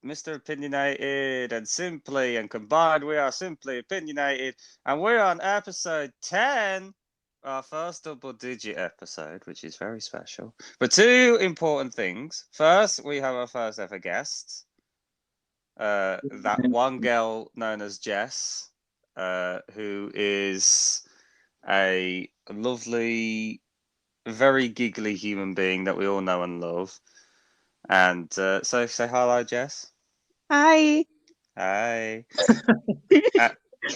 Mr. Opinionated and Simply, and combined we are Simply Opinionated, and we're on episode 10, our first double-digit episode, which is very special. But two important things. First, we have our first ever guest, that one girl known as Jess, who is a lovely, very giggly human being that we all know and love. And so say hello, Jess. Hi. Hi.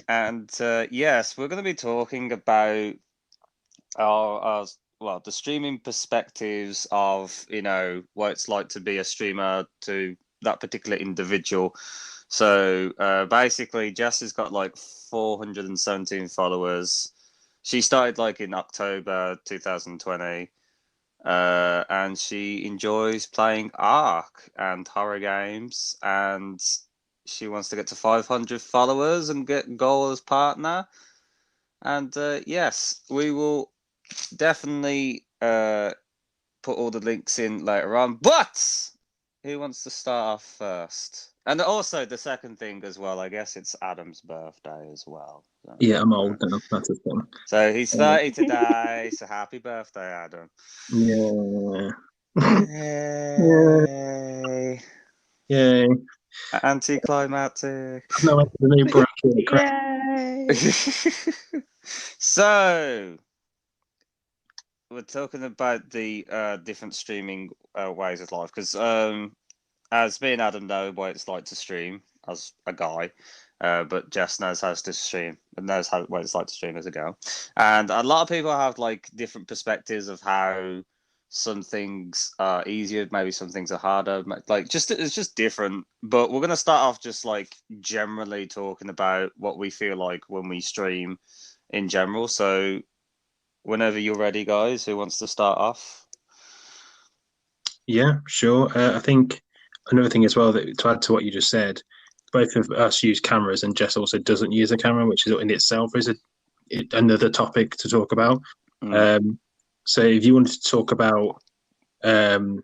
And yes, we're going to be talking about our the streaming perspectives of, what it's like to be a streamer to that particular individual. So basically, Jess has got like 417 followers. She started like in October 2020. And she enjoys playing Ark and horror games, and she wants to get to 500 followers and get Goal as partner. And yes, we will definitely put all the links in later on. But who wants to start off first? And also the second thing as well, I guess it's Adam's birthday as well. So, yeah, I'm old enough. That's a thing. So he's 30 today. So happy birthday, Adam. Yeah. Yay. Yay. Anticlimactic. No, the new bracket. Yay. So we're talking about the different streaming ways of life, because as me and Adam know what it's like to stream as a guy, but Jess knows how to stream and knows what it's like to stream as a girl. And a lot of people have like different perspectives of how some things are easier, maybe some things are harder. Like it's just different. But we're gonna start off just like generally talking about what we feel like when we stream in general. So whenever you're ready, guys, who wants to start off? Yeah, sure. I think another thing as well, that to add to what you just said, both of us use cameras, and Jess also doesn't use a camera, which is in itself is another topic to talk about. So if you wanted to talk about the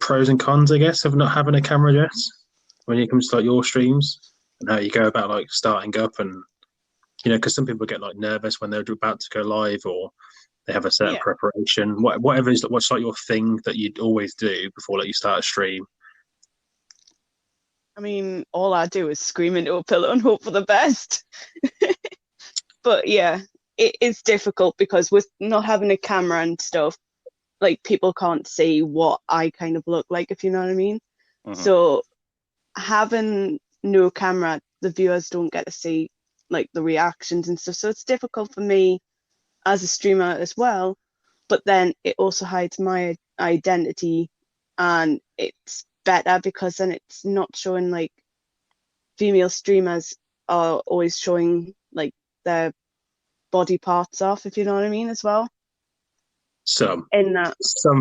pros and cons, I guess, of not having a camera, Jess, when it comes to like your streams and how you go about like starting up, and because some people get like nervous when they're about to go live, or they have a certain preparation, whatever is what's like your thing that you'd always do before like you start a stream. I mean, all I do is scream into a pillow and hope for the best. But yeah, it is difficult because with not having a camera and stuff, like people can't see what I kind of look like, if you know what I mean. Mm-hmm. So having no camera, the viewers don't get to see like the reactions and stuff. So it's difficult for me as a streamer as well. But then it also hides my identity, and it's better because then it's not showing like female streamers are always showing like their body parts off, if you know what I mean, as well. Some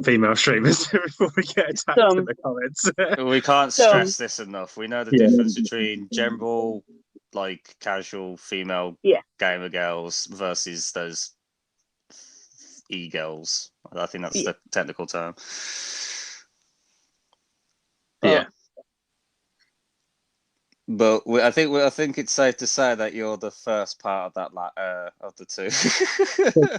female streamers before we get attacked in the comments. We can't stress this enough. We know the difference between general, like casual female gamer girls versus those e-girls. I think that's the technical term. Yeah. But I think it's safe to say that you're the first part of that of the two.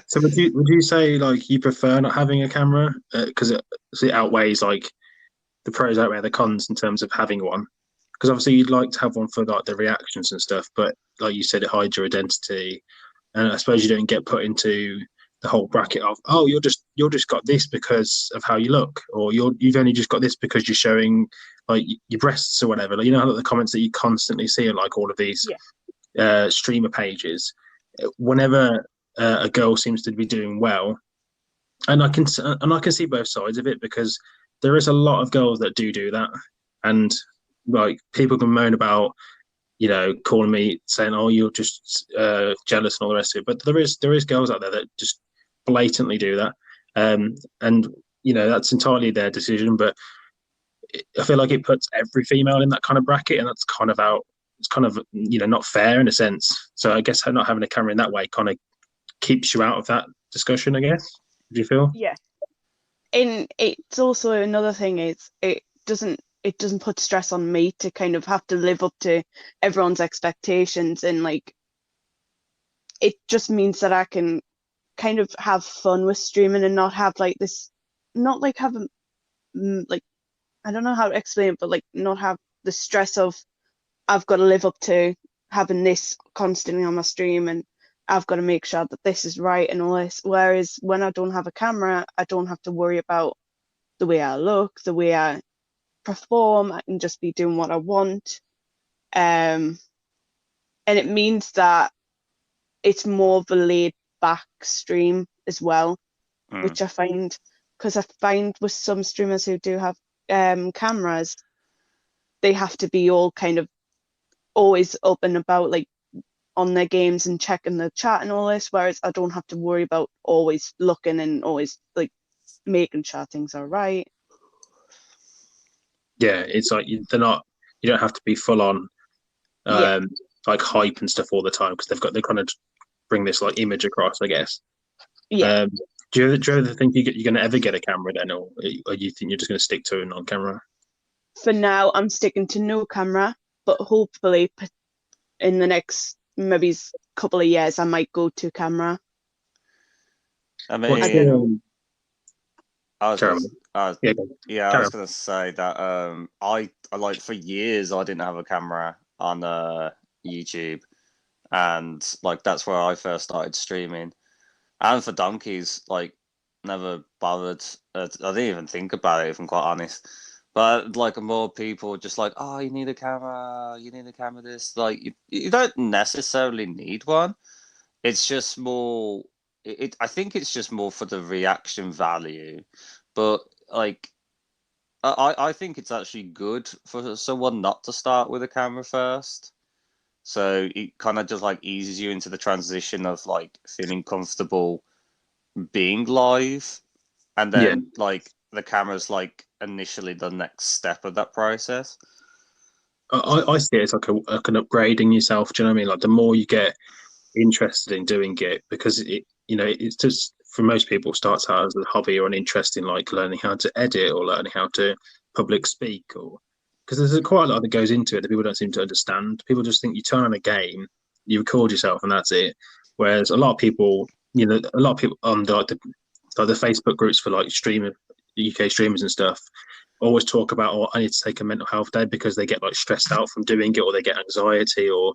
So would you say like you prefer not having a camera because it outweighs like the pros outweigh the cons in terms of having one? Because obviously you'd like to have one for like the reactions and stuff, but like you said, it hides your identity, and I suppose you don't get put into the whole bracket of you're just got this because of how you look, or you've only just got this because you're showing like your breasts or whatever. Like, the comments that you constantly see are like all of these streamer pages. Whenever a girl seems to be doing well, and I can see both sides of it, because there is a lot of girls that do that, and like people can moan about calling me saying, oh, you're just jealous and all the rest of it. But there is girls out there that just blatantly do that. And that's entirely their decision. But I feel like it puts every female in that kind of bracket, and that's kind of it's kind of, not fair in a sense. So I guess not having a camera in that way kind of keeps you out of that discussion, I guess. Do you feel? Yeah. And it's also another thing is it it doesn't put stress on me to kind of have to live up to everyone's expectations, and like it just means that I can kind of have fun with streaming and not have like this, not like have like, I don't know how to explain it, but like not have the stress of I've got to live up to having this constantly on my stream, and I've got to make sure that this is right and all this. Whereas when I don't have a camera, I don't have to worry about the way I look, the way I perform. I can just be doing what I want. And it means that it's more of a laid back stream as well, which I find, because I find with some streamers who do have cameras, they have to be all kind of always up and about, like on their games and checking the chat and all this, whereas I don't have to worry about always looking and always like making sure things are right. Yeah, it's like they're not. You don't have to be full on, like hype and stuff all the time, because they kind of bring this like image across, I guess. Yeah. Do you ever think you're going to ever get a camera then, or you think you're just going to stick to it on camera? For now, I'm sticking to no camera, but hopefully in the next maybe couple of years, I might go to camera. I mean, I was going to say that I like for years I didn't have a camera on YouTube, and like that's where I first started streaming. And for donkeys, like never bothered. I didn't even think about it, if I'm quite honest. But like more people just like, oh, you need a camera. You need a camera. This like you don't necessarily need one. It's just more. I think it's just more for the reaction value, but like I think it's actually good for someone not to start with a camera first. So it kind of just like eases you into the transition of like feeling comfortable being live, and then like the camera's like initially the next step of that process. I see it as like an upgrading yourself. Do you know what I mean? Like the more you get interested in doing it, because it's just for most people starts out as a hobby or an interest in like learning how to edit or learning how to public speak, or because there's quite a lot that goes into it that people don't seem to understand. People just think you turn on a game, you record yourself, and that's it. Whereas a lot of people on the Facebook groups for like UK streamers and stuff always talk about, oh, I need to take a mental health day, because they get like stressed out from doing it, or they get anxiety, or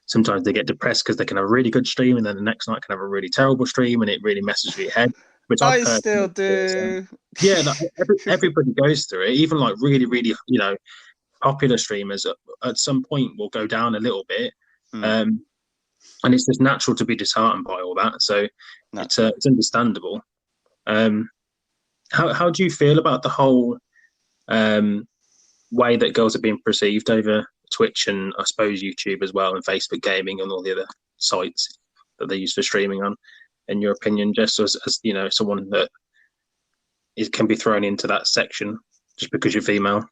sometimes they get depressed because they can have a really good stream and then the next night can have a really terrible stream and it really messes with your head. Which I still do. Yeah, everybody goes through it. Even like really, really, popular streamers at some point will go down a little bit, and it's just natural to be disheartened by all that. So it's understandable. How do you feel about the whole way that girls are being perceived over Twitch and I suppose YouTube as well, and Facebook gaming and all the other sites that they use for streaming on? In your opinion, just as someone that can be thrown into that section just because you're female?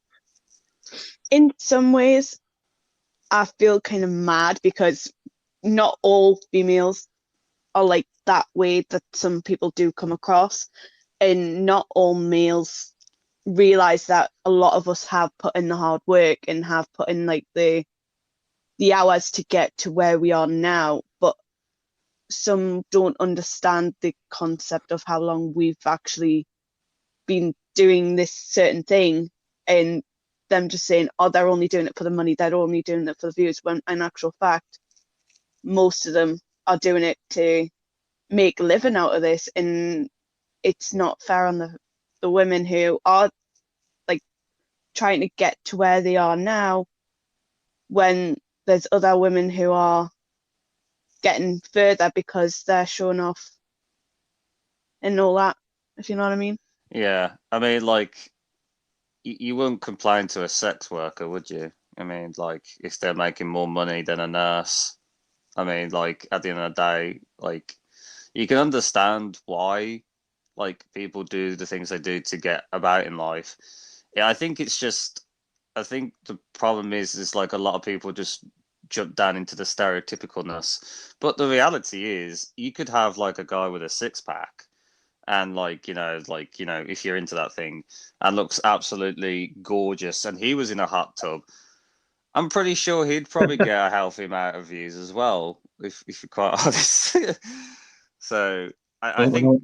In some ways, I feel kind of mad because not all females are like that way that some people do come across, and not all males realize that a lot of us have put in the hard work and have put in like the hours to get to where we are now, but some don't understand the concept of how long we've actually been doing this certain thing, and them just saying, oh, they're only doing it for the money, they're only doing it for the views, when in actual fact most of them are doing it to make a living out of this. And it's not fair on the women who are like trying to get to where they are now, when there's other women who are getting further because they're showing off and all that, if you know what I mean. Yeah, I mean, like you wouldn't complain to a sex worker, would you? I mean, like if they're making more money than a nurse, I mean, like at the end of the day, like you can understand why like people do the things they do to get about in life. Yeah, I think the problem is like a lot of people just jump down into the stereotypicalness. But the reality is you could have like a guy with a six pack and if you're into that thing, and looks absolutely gorgeous, and he was in a hot tub, I'm pretty sure he'd probably get a healthy amount of views as well, if you're quite honest. So I think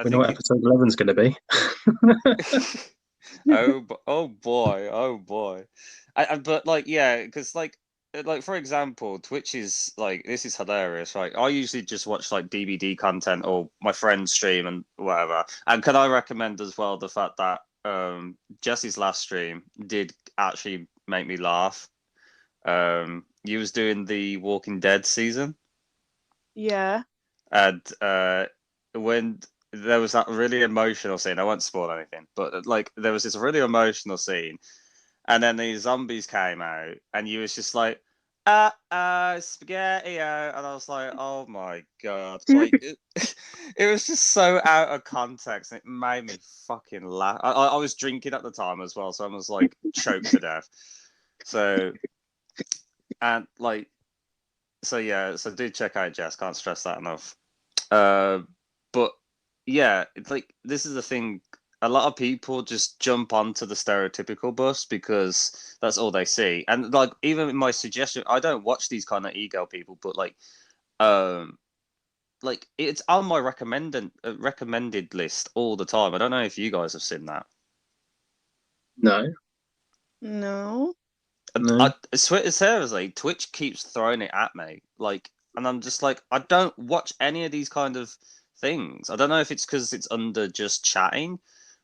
we know what episode 11's going to be. oh boy. But like, yeah, because like for example, Twitch is like, this is hilarious, right? I usually just watch like DVD content or my friends stream and whatever. And can I recommend as well the fact that Jesse's last stream did actually make me laugh. He was doing the Walking Dead season, Yeah. and when there was that really emotional scene, I won't spoil anything, but like there was this really emotional scene, and then these zombies came out, and you was just like, spaghetti, and I was like, oh my god, like it was just so out of context, and it made me fucking laugh. I was drinking at the time as well, so I was like choked to death. So, and like, so yeah, so do check out Jess. Can't stress that enough. But yeah, it's like, this is the thing. A lot of people just jump onto the stereotypical bus because that's all they see. And like, even in my suggestion, I don't watch these kind of ego people, but like it's on my recommended list all the time. I don't know if you guys have seen that. No. No. Seriously, Twitch keeps throwing it at me, like, and I'm just like, I don't watch any of these kind of things. I don't know if it's because it's under just chatting,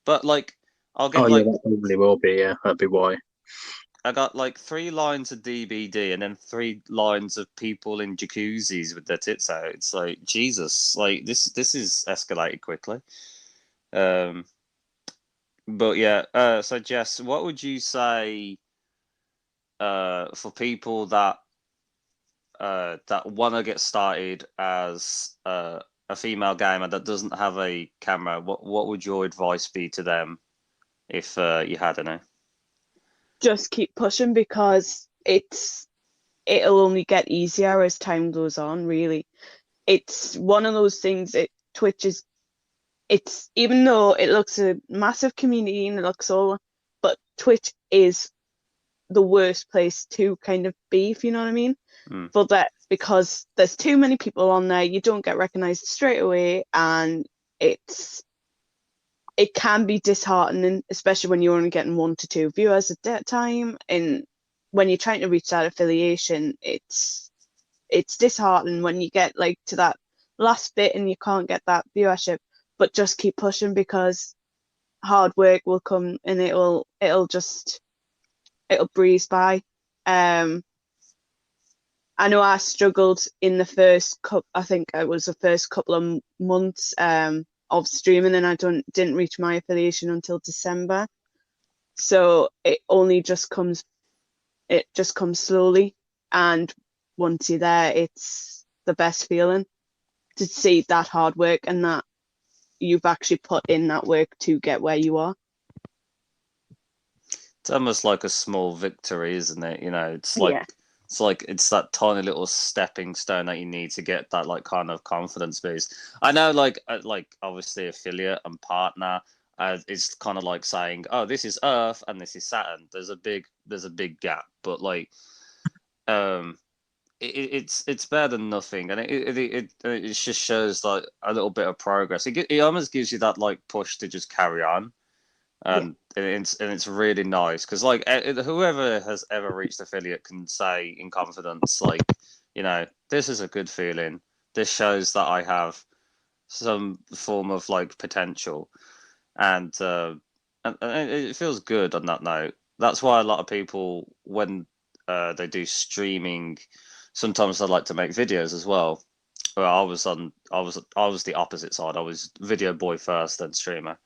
but like, I'll get Yeah, that probably will be. Yeah, that'd be why. I got like 3 lines of DBD and then 3 lines of people in jacuzzis with their tits out. It's like, Jesus, like this is escalated quickly. But yeah, so Jess, what would you say for people that want to get started as a female gamer that doesn't have a camera? What would your advice be to them if you had any? Just keep pushing, because it'll only get easier as time goes on, really. It's one of those things. Twitch is, it's, even though it looks a massive community and it looks all, but Twitch is the worst place to kind of be, if you know what I mean. For that, because there's too many people on there, you don't get recognized straight away, and it can be disheartening, especially when you're only getting 1 to 2 viewers at that time. And when you're trying to reach that affiliation, it's disheartening when you get like to that last bit and you can't get that viewership. But just keep pushing, because hard work will come, and it'll breeze by. I know I struggled in the first I think it was the first couple of months of streaming, and I didn't reach my affiliation until December. So it just comes slowly, and once you're there, it's the best feeling to see that hard work and that you've actually put in that work to get where you are. It's almost like a small victory, isn't it? You know, it's like, it's that tiny little stepping stone that you need to get that like kind of confidence boost. I know, like obviously affiliate and partner, it's kind of like saying, oh, this is Earth and this is Saturn. There's a big gap, but like, it's better than nothing, and it just shows like a little bit of progress. It almost gives you that like push to just carry on. And it's really nice, because like whoever has ever reached affiliate can say in confidence, like, you know, this is a good feeling. This shows that I have some form of like potential, and it feels good on that note. That's why a lot of people, when they do streaming, sometimes they like to make videos as well. Well, I was the opposite side. I was video boy first, then streamer.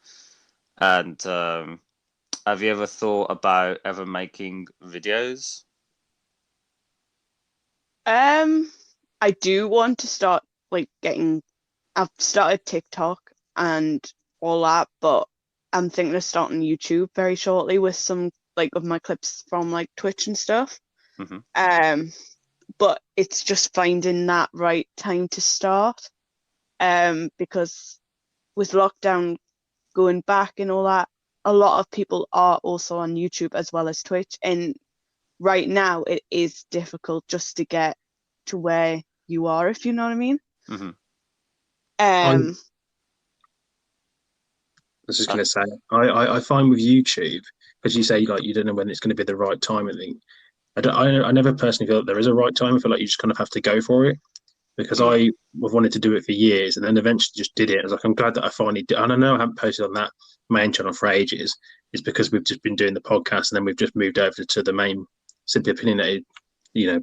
And have you ever thought about ever making videos? I do want to start like I've started TikTok and all that, but I'm thinking of starting YouTube very shortly with some like of my clips from like Twitch and stuff. But it's just finding that right time to start. Because with lockdown going back and all that, a lot of people are also on YouTube as well as Twitch. And right now it is difficult just to get to where you are, if you know what I mean. Mm-hmm. I was just going to say, I find with YouTube, because you say like you don't know when it's going to be the right time. I never personally feel that there is a right time. I feel like you just kind of have to go for it. Because Yeah. I've wanted to do it for years, and then eventually just did it. I was like, I'm glad that I finally did. And I know I haven't posted on that main channel for ages. It's because we've just been doing the podcast, and then we've just moved over to the main Simply Opinionated,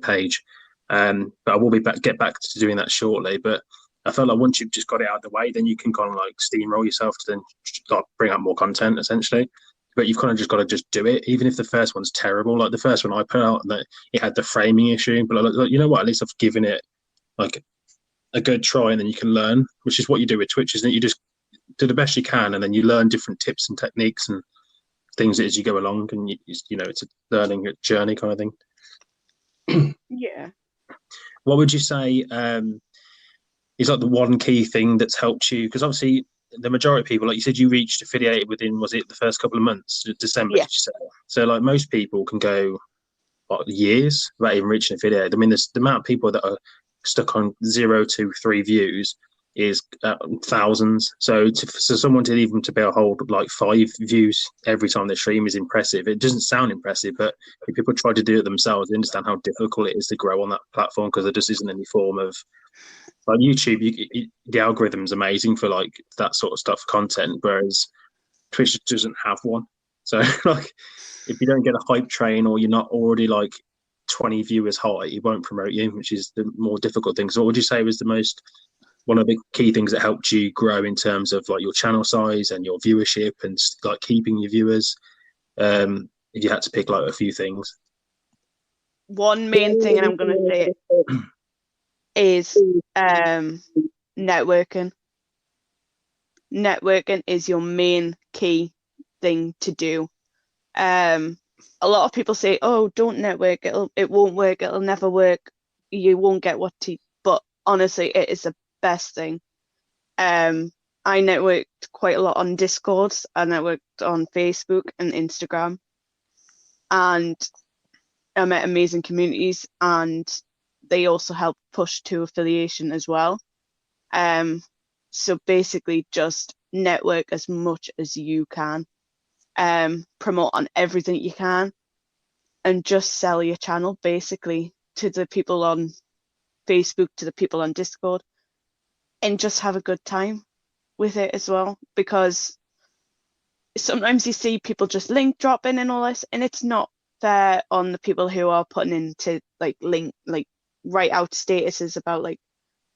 page. But I will get back to doing that shortly. But I felt like once you've just got it out of the way, then you can kind of like steamroll yourself to then like bring out more content essentially. But you've kind of just got to just do it, even if the first one's terrible. Like the first one I put out, that it had the framing issue, but like, you know what? At least I've given it like a good try, and then you can learn, which is what you do with Twitch, isn't it? You just do the best you can, and then you learn different tips and techniques and things as you go along, and it's a learning journey kind of thing. Yeah. What would you say is like the one key thing that's helped you? Because obviously the majority of people, like you said, you reached affiliated within, was it the first couple of months, December? Yeah. Did you say? So like most people can go years without even reaching affiliated. I mean, there's the amount of people that are stuck on 0 to 3 views is thousands. So for someone to even to be able to hold like 5 views every time they stream is impressive. It doesn't sound impressive, but if people try to do it themselves, they understand how difficult it is to grow on that platform, because there just isn't any form of like YouTube. The algorithm's amazing for like that sort of stuff, content, whereas Twitch doesn't have one. So like, if you don't get a hype train, or you're not already like 20 viewers high, it won't promote you, which is the more difficult thing. So what would you say was one of the key things that helped you grow in terms of like your channel size and your viewership and like keeping your viewers? If you had to pick like a few things. One main thing, and I'm going to say it, is networking. Networking is your main key thing to do. A lot of people say, "Oh, don't network. It won't work. It'll never work. You won't get what to." But honestly, it is the best thing. I networked quite a lot on Discord. I networked on Facebook and Instagram, and I met amazing communities, and they also help push to affiliation as well. So basically, just network as much as you can. Promote on everything you can, and just sell your channel basically to the people on Facebook, to the people on Discord, and just have a good time with it as well, because sometimes you see people just link dropping and all this, and it's not fair on the people who are putting into like write out statuses about like,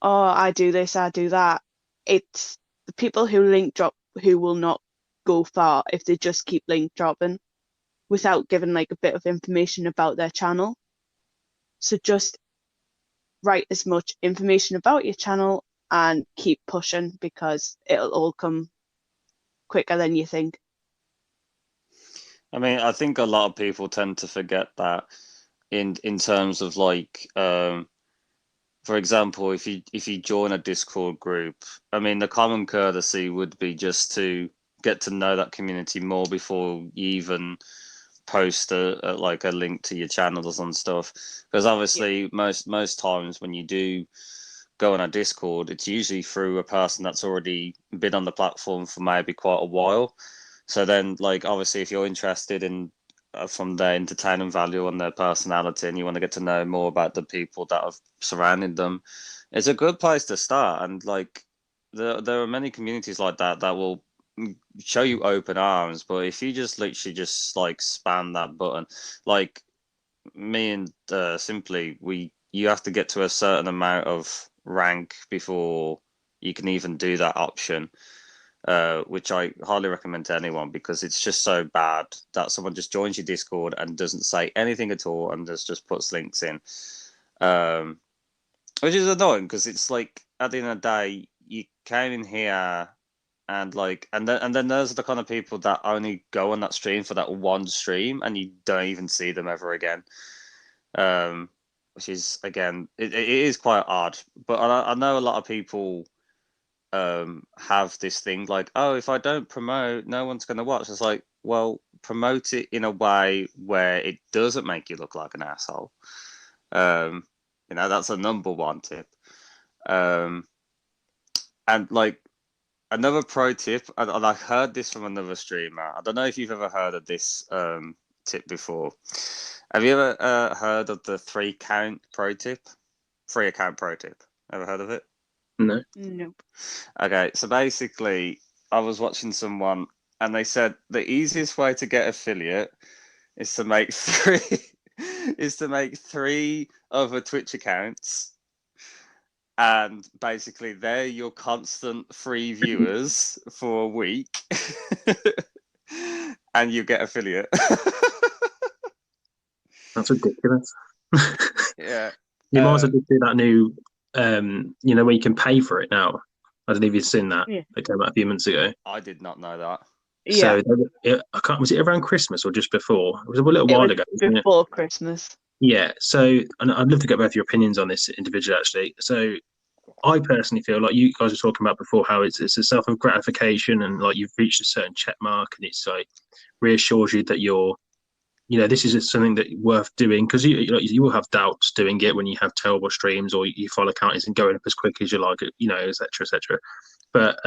oh, I do this, I do that. It's the people who link drop who will not go far if they just keep link dropping without giving like a bit of information about their channel. So just write as much information about your channel and keep pushing, because it'll all come quicker than you think. I mean, I think a lot of people tend to forget that in terms of like, for example, if you join a Discord group, I mean, the common courtesy would be just to get to know that community more before you even post a link to your channels and stuff. Because obviously, most times when you do go on a Discord, it's usually through a person that's already been on the platform for maybe quite a while. So then, like, obviously, if you're interested in from their entertainment value and their personality, and you want to get to know more about the people that have surrounded them, it's a good place to start. And like, there are many communities like that that will show you open arms. But if you just literally just like spam that button, like me and Simply, you have to get to a certain amount of rank before you can even do that option. Which I highly recommend to anyone, because it's just so bad that someone just joins your Discord and doesn't say anything at all and just puts links in, which is annoying, because it's like at the end of the day you came in here and like and then there's the kind of people that only go on that stream for that one stream and you don't even see them ever again, which is again it is quite odd. But I know a lot of people have this thing like, oh, if I don't promote, no one's going to watch. It's like, well, promote it in a way where it doesn't make you look like an asshole. That's a number one tip. And like another pro tip, and I heard this from another streamer. I don't know if you've ever heard of this tip before. Have you ever heard of the 3-count pro tip? 3-account pro tip. Ever heard of it? No. Nope. Okay, so basically, I was watching someone, and they said the easiest way to get affiliate is to make three other Twitch accounts, and basically they're your constant free viewers for a week, and you get affiliate. That's ridiculous. Yeah. You might as well do that new, where you can pay for it now. I don't know if you've seen that. Yeah. It came out a few months ago. I did not know that. Yeah. So was it around Christmas or just before? It was a little while ago. Before Christmas. Yeah. So, and I'd love to get both your opinions on this individually, actually. So, I personally feel like you guys were talking about before how it's a self gratification and like you've reached a certain check mark and it's like reassures you that you're, this is something that worth doing because you will have doubts doing it when you have terrible streams or you follow account isn't going up as quick as you like it, et cetera, et cetera. But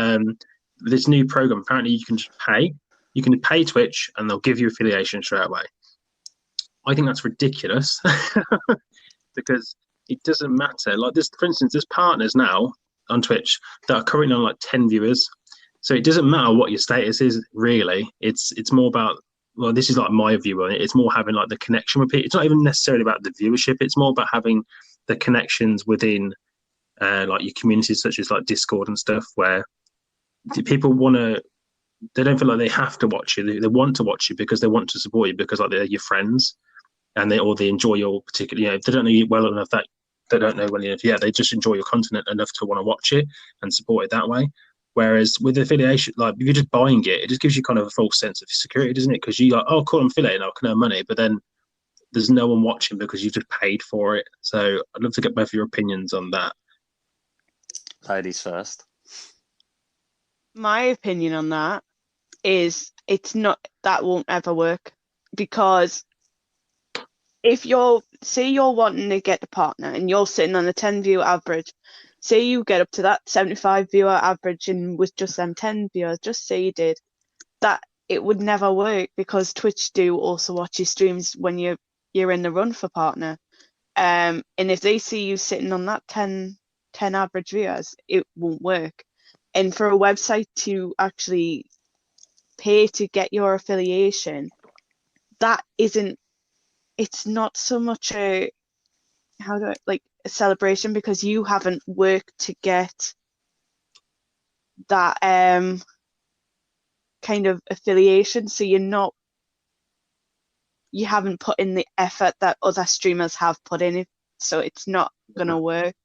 this new program, apparently you can just pay. You can pay Twitch and they'll give you affiliation straight away. I think that's ridiculous because it doesn't matter. Like this, for instance, there's partners now on Twitch that are currently on like 10 viewers. So it doesn't matter what your status is, really. It's more about, well, this is like my view on it. It's more having like the connection with people. It's not even necessarily about the viewership. It's more about having the connections within like your communities, such as like Discord and stuff, where people they don't feel like they have to watch you. They want to watch you because they want to support you because like they're your friends and they enjoy your particular, if they don't know you well enough that they don't know well enough, they just enjoy your content enough to want to watch it and support it that way. Whereas with affiliation, like if you're just buying it, it just gives you kind of a false sense of security, doesn't it? Because you're like, oh, cool, I'm affiliated, I can earn money, but then there's no one watching because you've just paid for it. So I'd love to get both of your opinions on that. Ladies first. My opinion on that is that won't ever work because if you're wanting to get a partner and you're sitting on a 10 view average, say you get up to that 75 viewer average and with just them 10 viewers, just say you did, that it would never work because Twitch do also watch your streams when you're in the run for partner. And if they see you sitting on that 10 average viewers, it won't work. And for a website to actually pay to get your affiliation, it's not so much a celebration because you haven't worked to get that kind of affiliation, so you haven't put in the effort that other streamers have put in it, so it's not gonna work.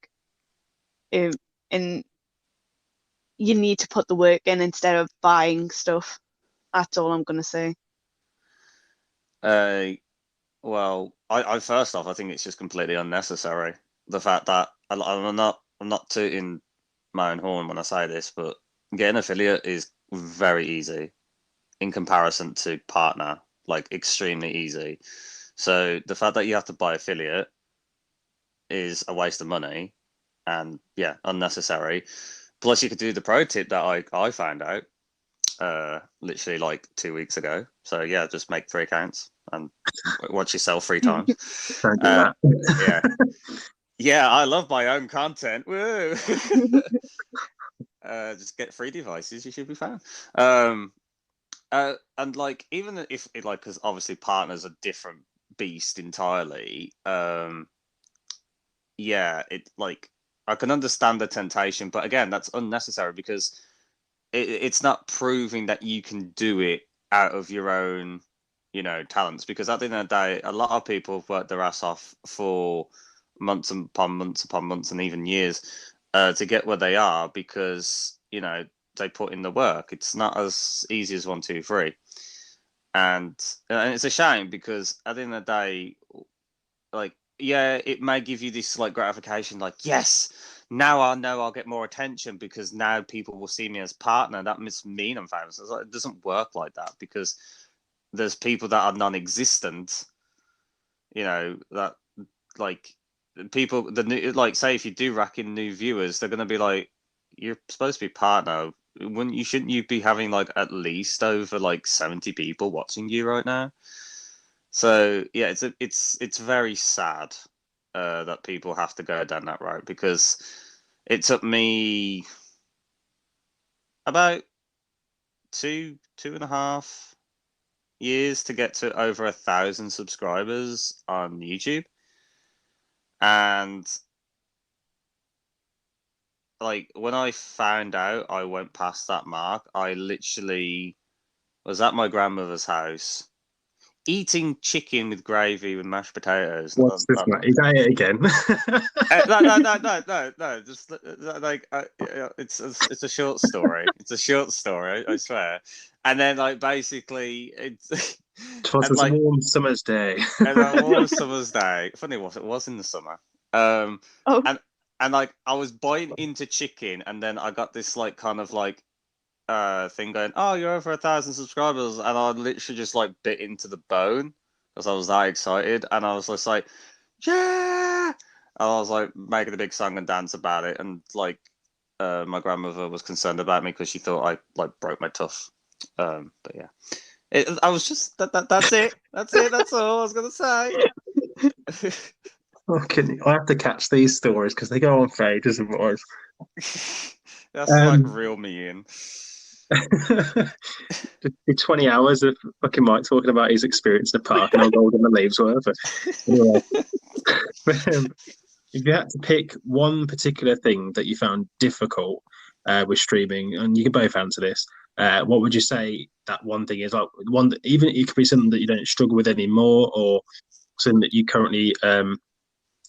And you need to put the work in instead of buying stuff. That's all I'm gonna say. Well, I first off, I think it's just completely unnecessary. The fact that I'm not tooting my own horn when I say this, but getting affiliate is very easy in comparison to partner, like extremely easy. So the fact that you have to buy affiliate is a waste of money and unnecessary. Plus you could do the pro tip that I found out literally like 2 weeks ago. So just make 3 accounts and watch yourself 3 times. Don't do that. Yeah, I love my own content. Woo! Just get 3 devices, you should be fine. And like even if it like, because obviously partners a different beast entirely. It like I can understand the temptation, but again, that's unnecessary because it's not proving that you can do it out of your own, talents. Because at the end of the day, a lot of people have worked their ass off for months upon months upon months and even years to get where they are because, they put in the work. It's not as easy as 1, 2, 3. And it's a shame because at the end of the day, like, it may give you this like gratification, like, yes, now I know I'll get more attention because now people will see me as partner. That must mean I'm famous. It doesn't work like that, because there's people that are non-existent, that like people, like, say if you do rack in new viewers, they're going to be like, you're supposed to be partner. Shouldn't you be having like at least over like 70 people watching you right now? So yeah, it's very sad that people have to go down that route, because it took me about 2.5 years to get to over 1,000 subscribers on YouTube. And like when I found out I went past that mark, I literally was at my grandmother's house eating chicken with gravy with mashed potatoes. What's this, mate? Is that it again? No. Just like it's a short story. It's a short story, I swear. And then like basically it's It was a warm summer's day. and a warm summer's day. Funny what it was in the summer. And like I was biting into chicken, and then I got this like kind of like thing going, oh, you're over 1,000 subscribers, and I literally just like bit into the bone because I was that excited, and I was just like, yeah, and I was like making a big song and dance about it, and like my grandmother was concerned about me because she thought I like broke my tooth. But yeah, I was just that's it. That's all I was gonna say. I have to catch these stories because they go on for ages and more. That's like real me in. 20 hours of fucking Mike talking about his experience in the park and how golden the leaves were. But anyway, if you had to pick one particular thing that you found difficult with streaming, and you can both answer this, what would you say that one thing is? Like one that, even it could be something that you don't struggle with anymore, or something that you currently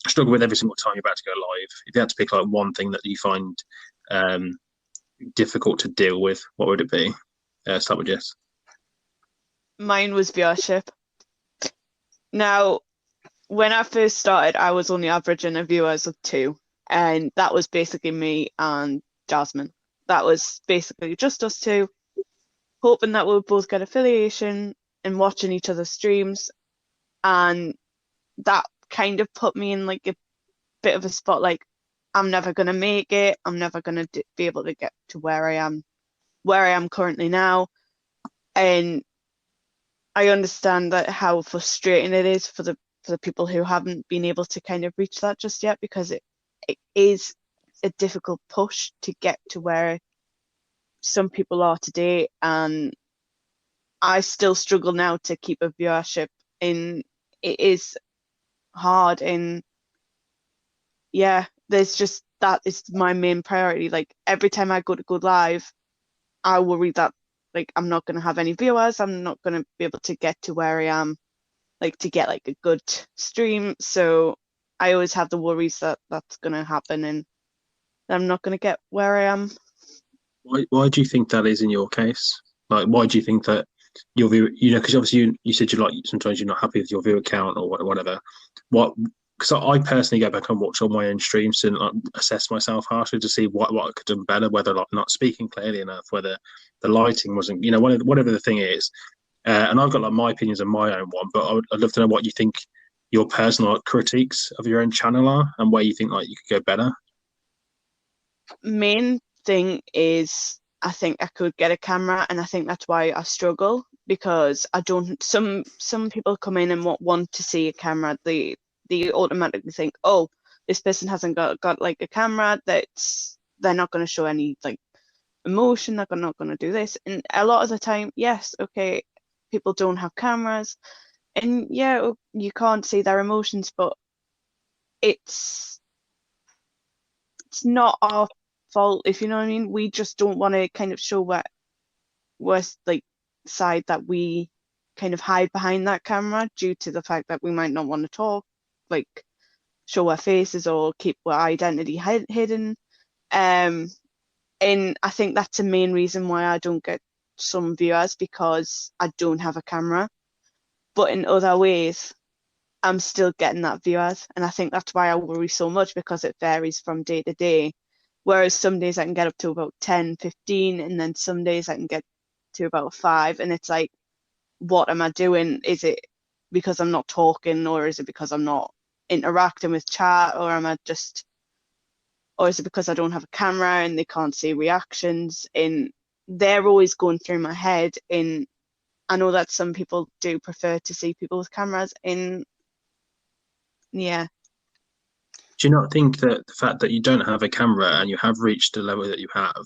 struggle with every single time you're about to go live. If you had to pick like one thing that you find difficult to deal with, what would it be? Start with Jess. Mine was viewership. Now, when I first started, I was only averaging a viewers of 2, and that was basically me and Jasmine. That was basically just us 2, hoping that we would both get affiliation and watching each other's streams, and that kind of put me in like a bit of a spot, like I'm never going to make it, I'm never going to be able to get to where I am currently now. And I understand that how frustrating it is for the people who haven't been able to kind of reach that just yet, because it is a difficult push to get to where some people are today, and I still struggle now to keep a viewership, and it is hard. And yeah, there's just, that is my main priority. Like every time I go live, I worry that like I'm not going to have any viewers, I'm not going to be able to get to where I am, like to get like a good stream. So I always have the worries that that's going to happen and I'm not going to get where I am. Why do you think that is in your case? Like, why do you think that your view, because obviously you said you like, sometimes you're not happy with your viewer count or whatever. Because I personally go back and watch all my own streams and like, assess myself harshly to see what I could have done better, whether like not speaking clearly enough, whether the lighting wasn't, whatever the thing is. And I've got like my opinions on my own one, but I'd love to know what you think your personal like, critiques of your own channel are and where you think like you could go better. Main thing is I think I could get a camera, and I think that's why I struggle, because I don't. Some people come in and want to see a camera. They automatically think, oh, this person hasn't got like a camera, that's they're not going to show any like emotion, they're not going to do this. And a lot of the time, yes, okay, people don't have cameras, and yeah, you can't see their emotions, but it's not our fault, if you know what I mean. We just don't want to kind of show what worst like side that we kind of hide behind that camera, due to the fact that we might not want to talk, like show our faces or keep our identity hidden. And I think that's the main reason why I don't get some viewers, because I don't have a camera. But in other ways, I'm still getting that viewers. And I think that's why I worry so much, because it varies from day to day. Whereas some days I can get up to about 10, 15, and then some days I can get to about 5. And it's like, what am I doing? Is it because I'm not talking, or is it because I'm not interacting with chat, or is it because I don't have a camera and they can't see reactions? And they're always going through my head. And I know that some people do prefer to see people with cameras in. Yeah. Do you not think that the fact that you don't have a camera and you have reached the level that you have,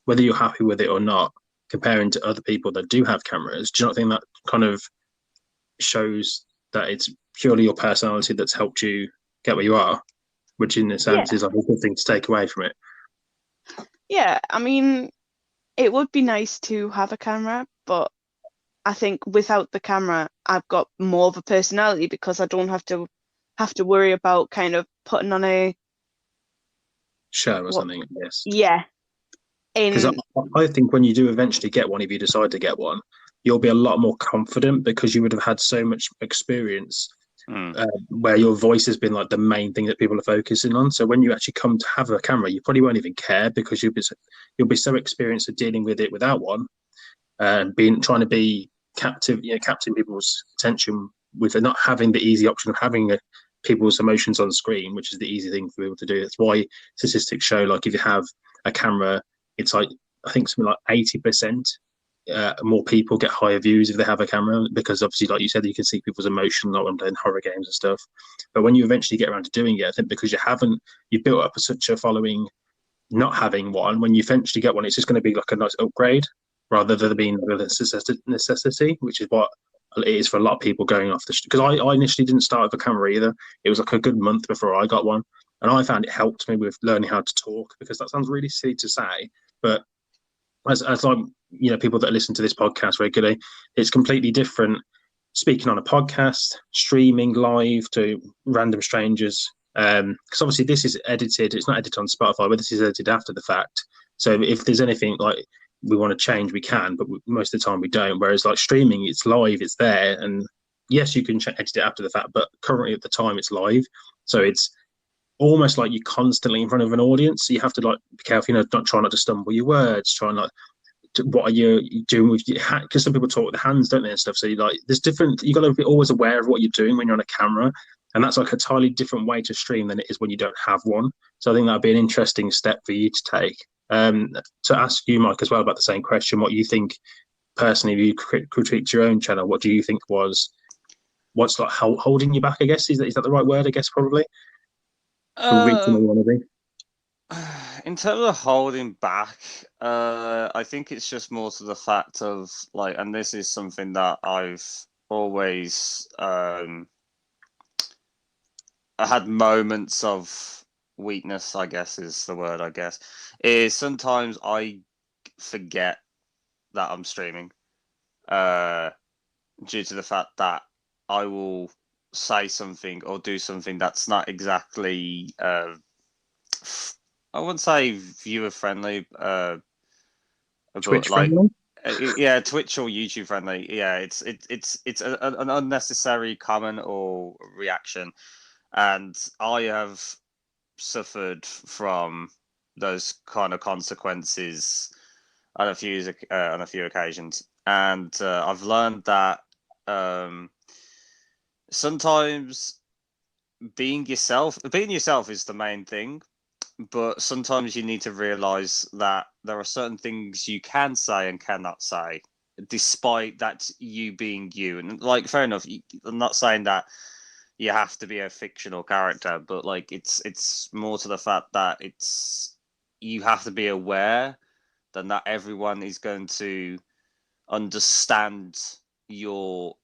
whether you're happy with it or not, comparing to other people that do have cameras, do you not think that kind of shows that it's purely your personality that's helped you get where you are, which in a sense is like a good thing to take away from it? Yeah, I mean, it would be nice to have a camera, but I think without the camera, I've got more of a personality, because I don't have to worry about kind of putting on a Show or something, yes. Yeah. Because I think when you do eventually get one, if you decide to get one, you'll be a lot more confident because you would have had so much experience where your voice has been like the main thing that people are focusing on. So when you actually come to have a camera, you probably won't even care because you'll be so experienced at dealing with it without one, and trying to be capturing people's attention with not having the easy option of having people's emotions on screen, which is the easy thing for people to do. That's why statistics show, like, if you have a camera, it's like, I think something like 80% more people get higher views if they have a camera, because obviously, like you said, you can see people's emotion, like when playing horror games and stuff. But when you eventually get around to doing it, I think because you've built up such a following not having one, when you eventually get one, it's just going to be like a nice upgrade rather than being a necessity, which is what it is for a lot of people going off the because I initially didn't start with a camera either. It was like a good month before I got one, and I found it helped me with learning how to talk, because that sounds really silly to say, but as like, people that listen to this podcast regularly, it's completely different speaking on a podcast, streaming live to random strangers, because obviously this is edited. It's not edited on Spotify, but this is edited after the fact. So if there's anything like we want to change, we can, but most of the time we don't. Whereas like streaming, it's live, it's there, and yes, you can edit it after the fact, but currently at the time it's live, so it's almost like you're constantly in front of an audience. So you have to like be careful, not try not to stumble your words, try not what are you doing with your hand, because some people talk with the hands, don't they, and stuff. So there's different, you got to be always aware of what you're doing when you're on a camera, and that's like a entirely different way to stream than it is when you don't have one. So I think that'd be an interesting step for you to take. To ask you, Mike, as well, about the same question, what you think personally, if you critiqued your own channel, what do you think what's like holding you back, I guess? Is that the right word, I guess, probably, from reaching where you want to be? In terms of holding back, I think it's just more to the fact of like, and this is something that I've always I had moments of weakness, I guess is the word, is sometimes I forget that I'm streaming, due to the fact that I will say something or do something that's not exactly I wouldn't say viewer friendly, Twitch but like friendly? yeah, Twitch or YouTube friendly. Yeah, it's an unnecessary comment or reaction, and I have suffered from those kind of consequences on a few occasions, and I've learned that sometimes being yourself is the main thing, but sometimes you need to realize that there are certain things you can say and cannot say, despite that you being you. And like, fair enough, I'm not saying that you have to be a fictional character, but like it's more to the fact that you have to be aware that not everyone is going to understand your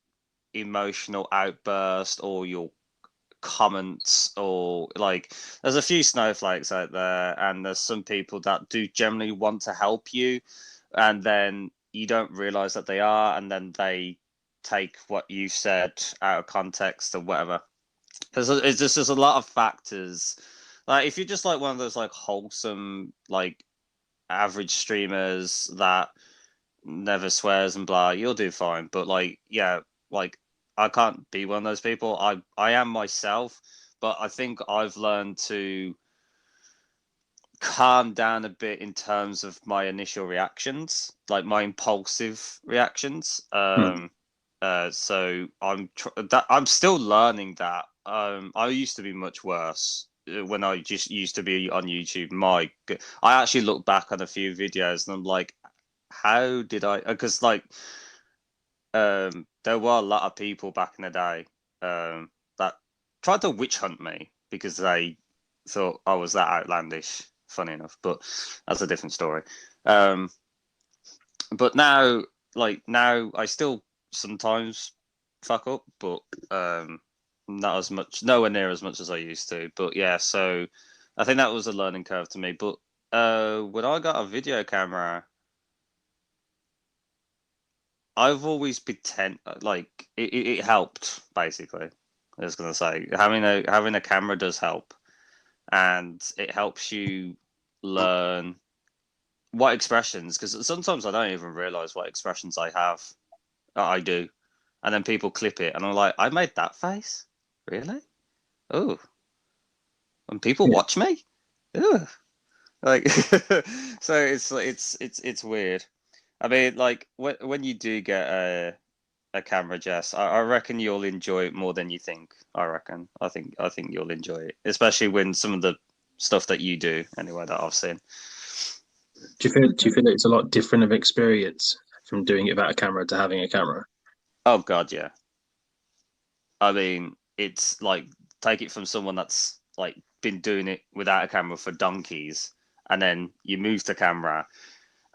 emotional outburst or your comments, or like, there's a few snowflakes out there, and there's some people that do generally want to help you, and then you don't realize that they are, and then they take what you said out of context or whatever. There's just a lot of factors. Like, if you're just like one of those like wholesome, like average streamers that never swears and blah, you'll do fine. But like, yeah, like I can't be one of those people. I am myself, but I think I've learned to calm down a bit in terms of my initial reactions, like my impulsive reactions. So I'm still learning that. I used to be much worse when I just used to be on YouTube. I actually look back on a few videos and I'm like, how did I? Because like, there were a lot of people back in the day that tried to witch hunt me because they thought I was that outlandish. Funny enough, but that's a different story. But now, now, I still sometimes fuck up, but not as much, nowhere near as much as I used to. But yeah, so I think that was a learning curve to me. But when I got a video camera, I've always it helped basically. I was gonna say having a camera does help, and it helps you learn what expressions, because sometimes I don't even realize what expressions I do, and then people clip it and I'm like, I made that face, really? Oh, and people watch me. Ooh. Like so it's weird. I mean, like when you do get a camera, Jess, I reckon you'll enjoy it more than you think. I think you'll enjoy it, especially when some of the stuff that you do anyway that I've seen. Do you feel it's a lot different of experience from doing it without a camera to having a camera? Oh God, yeah. I mean, it's like, take it from someone that's like been doing it without a camera for donkeys, and then you move to camera,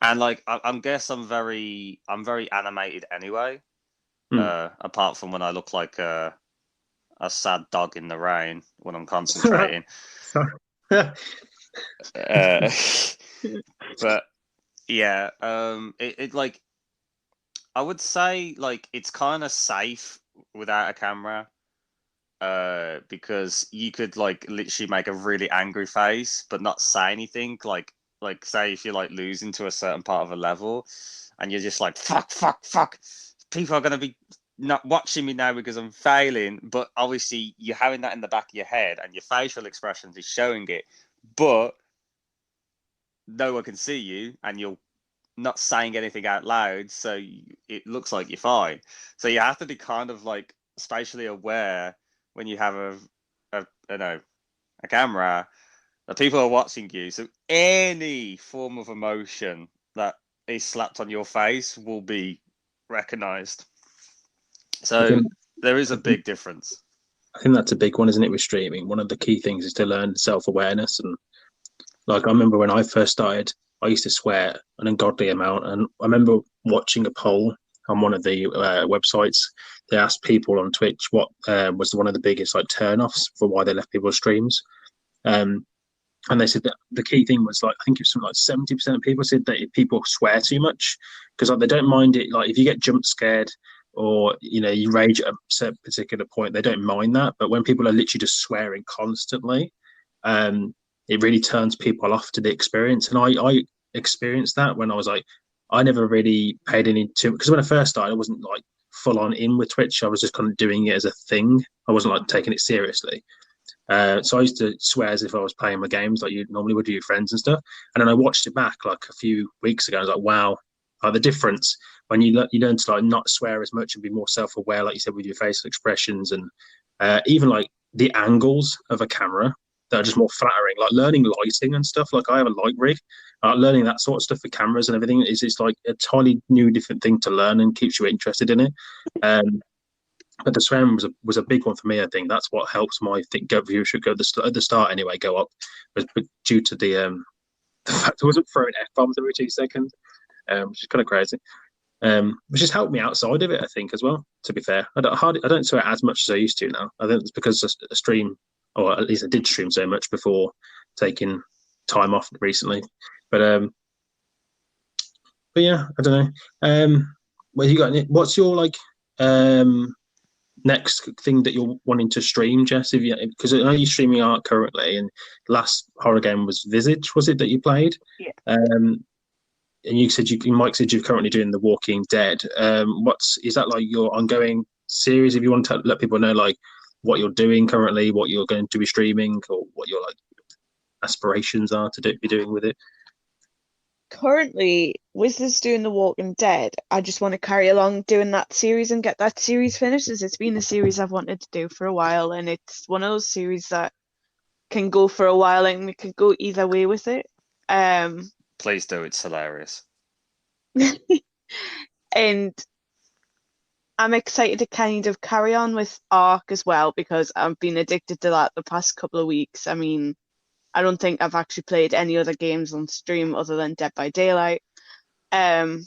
and like I'm very animated anyway. Apart from when I look like a sad dog in the rain when I'm concentrating. But yeah, it like, I would say like it's kind of safe without a camera, because you could like literally make a really angry face but not say anything. Like say if you're like losing to a certain part of a level, and you're just like fuck, people are gonna be not watching me now because I'm failing. But obviously you're having that in the back of your head, and your facial expressions is showing it, but no one can see you, and you're not saying anything out loud, so it looks like you're fine. So you have to be kind of like spatially aware when you have a camera, that people are watching you. So any form of emotion that is slapped on your face will be recognized. So there is a big difference. I think that's a big one, isn't it, with streaming? One of the key things is to learn self-awareness. And like, I remember when I first started, I used to swear an ungodly amount. And I remember watching a poll on one of the websites. They asked people on Twitch what was one of the biggest like turn-offs for why they left people's streams. And they said that the key thing was, like, I think it was something like 70% of people said that people swear too much, because like they don't mind it. Like if you get jump scared, or you rage at a particular point, they don't mind that. But when people are literally just swearing constantly, it really turns people off to the experience. And I experienced that when I was like, I never really paid any to, because when I first started, I wasn't like full on in with Twitch. I was just kind of doing it as a thing. I wasn't like taking it seriously. So I used to swear as if I was playing my games like you normally would do your friends and stuff. And then I watched it back like a few weeks ago. I was like, wow, the difference when you learn to like not swear as much and be more self-aware, like you said, with your facial expressions, and even like the angles of a camera that are just more flattering, like learning lighting and stuff. Like I have a light rig, learning that sort of stuff for cameras and everything is like a totally new different thing to learn, and keeps you interested in it. But the swearing was a big one for me. I think that's what helps my viewership go at the start anyway go up, was due to the fact I wasn't throwing F-bombs every 2 seconds, which is kind of crazy. Which has helped me outside of it, I think, as well. To be fair, I don't swear as much as I used to now. I think it's because a stream, or at least I did stream so much before taking time off recently. But yeah, I don't know. Well, you got what's your like next thing that you're wanting to stream, Jess? Because I know you're streaming art currently, and last horror game was Visage, was it, that you played? Yeah. And you said Mike said you're currently doing The Walking Dead. Is that like your ongoing series, if you want to let people know like what you're doing currently, what you're going to be streaming, or what your like aspirations are to be doing with it. Currently, with us doing The Walking Dead, I just want to carry along doing that series and get that series finished, as it's been a series I've wanted to do for a while, and it's one of those series that can go for a while and we could go either way with it. Please do, it's hilarious. And I'm excited to kind of carry on with Ark as well, because I've been addicted to that the past couple of weeks. I mean, I don't think I've actually played any other games on stream other than Dead by Daylight. And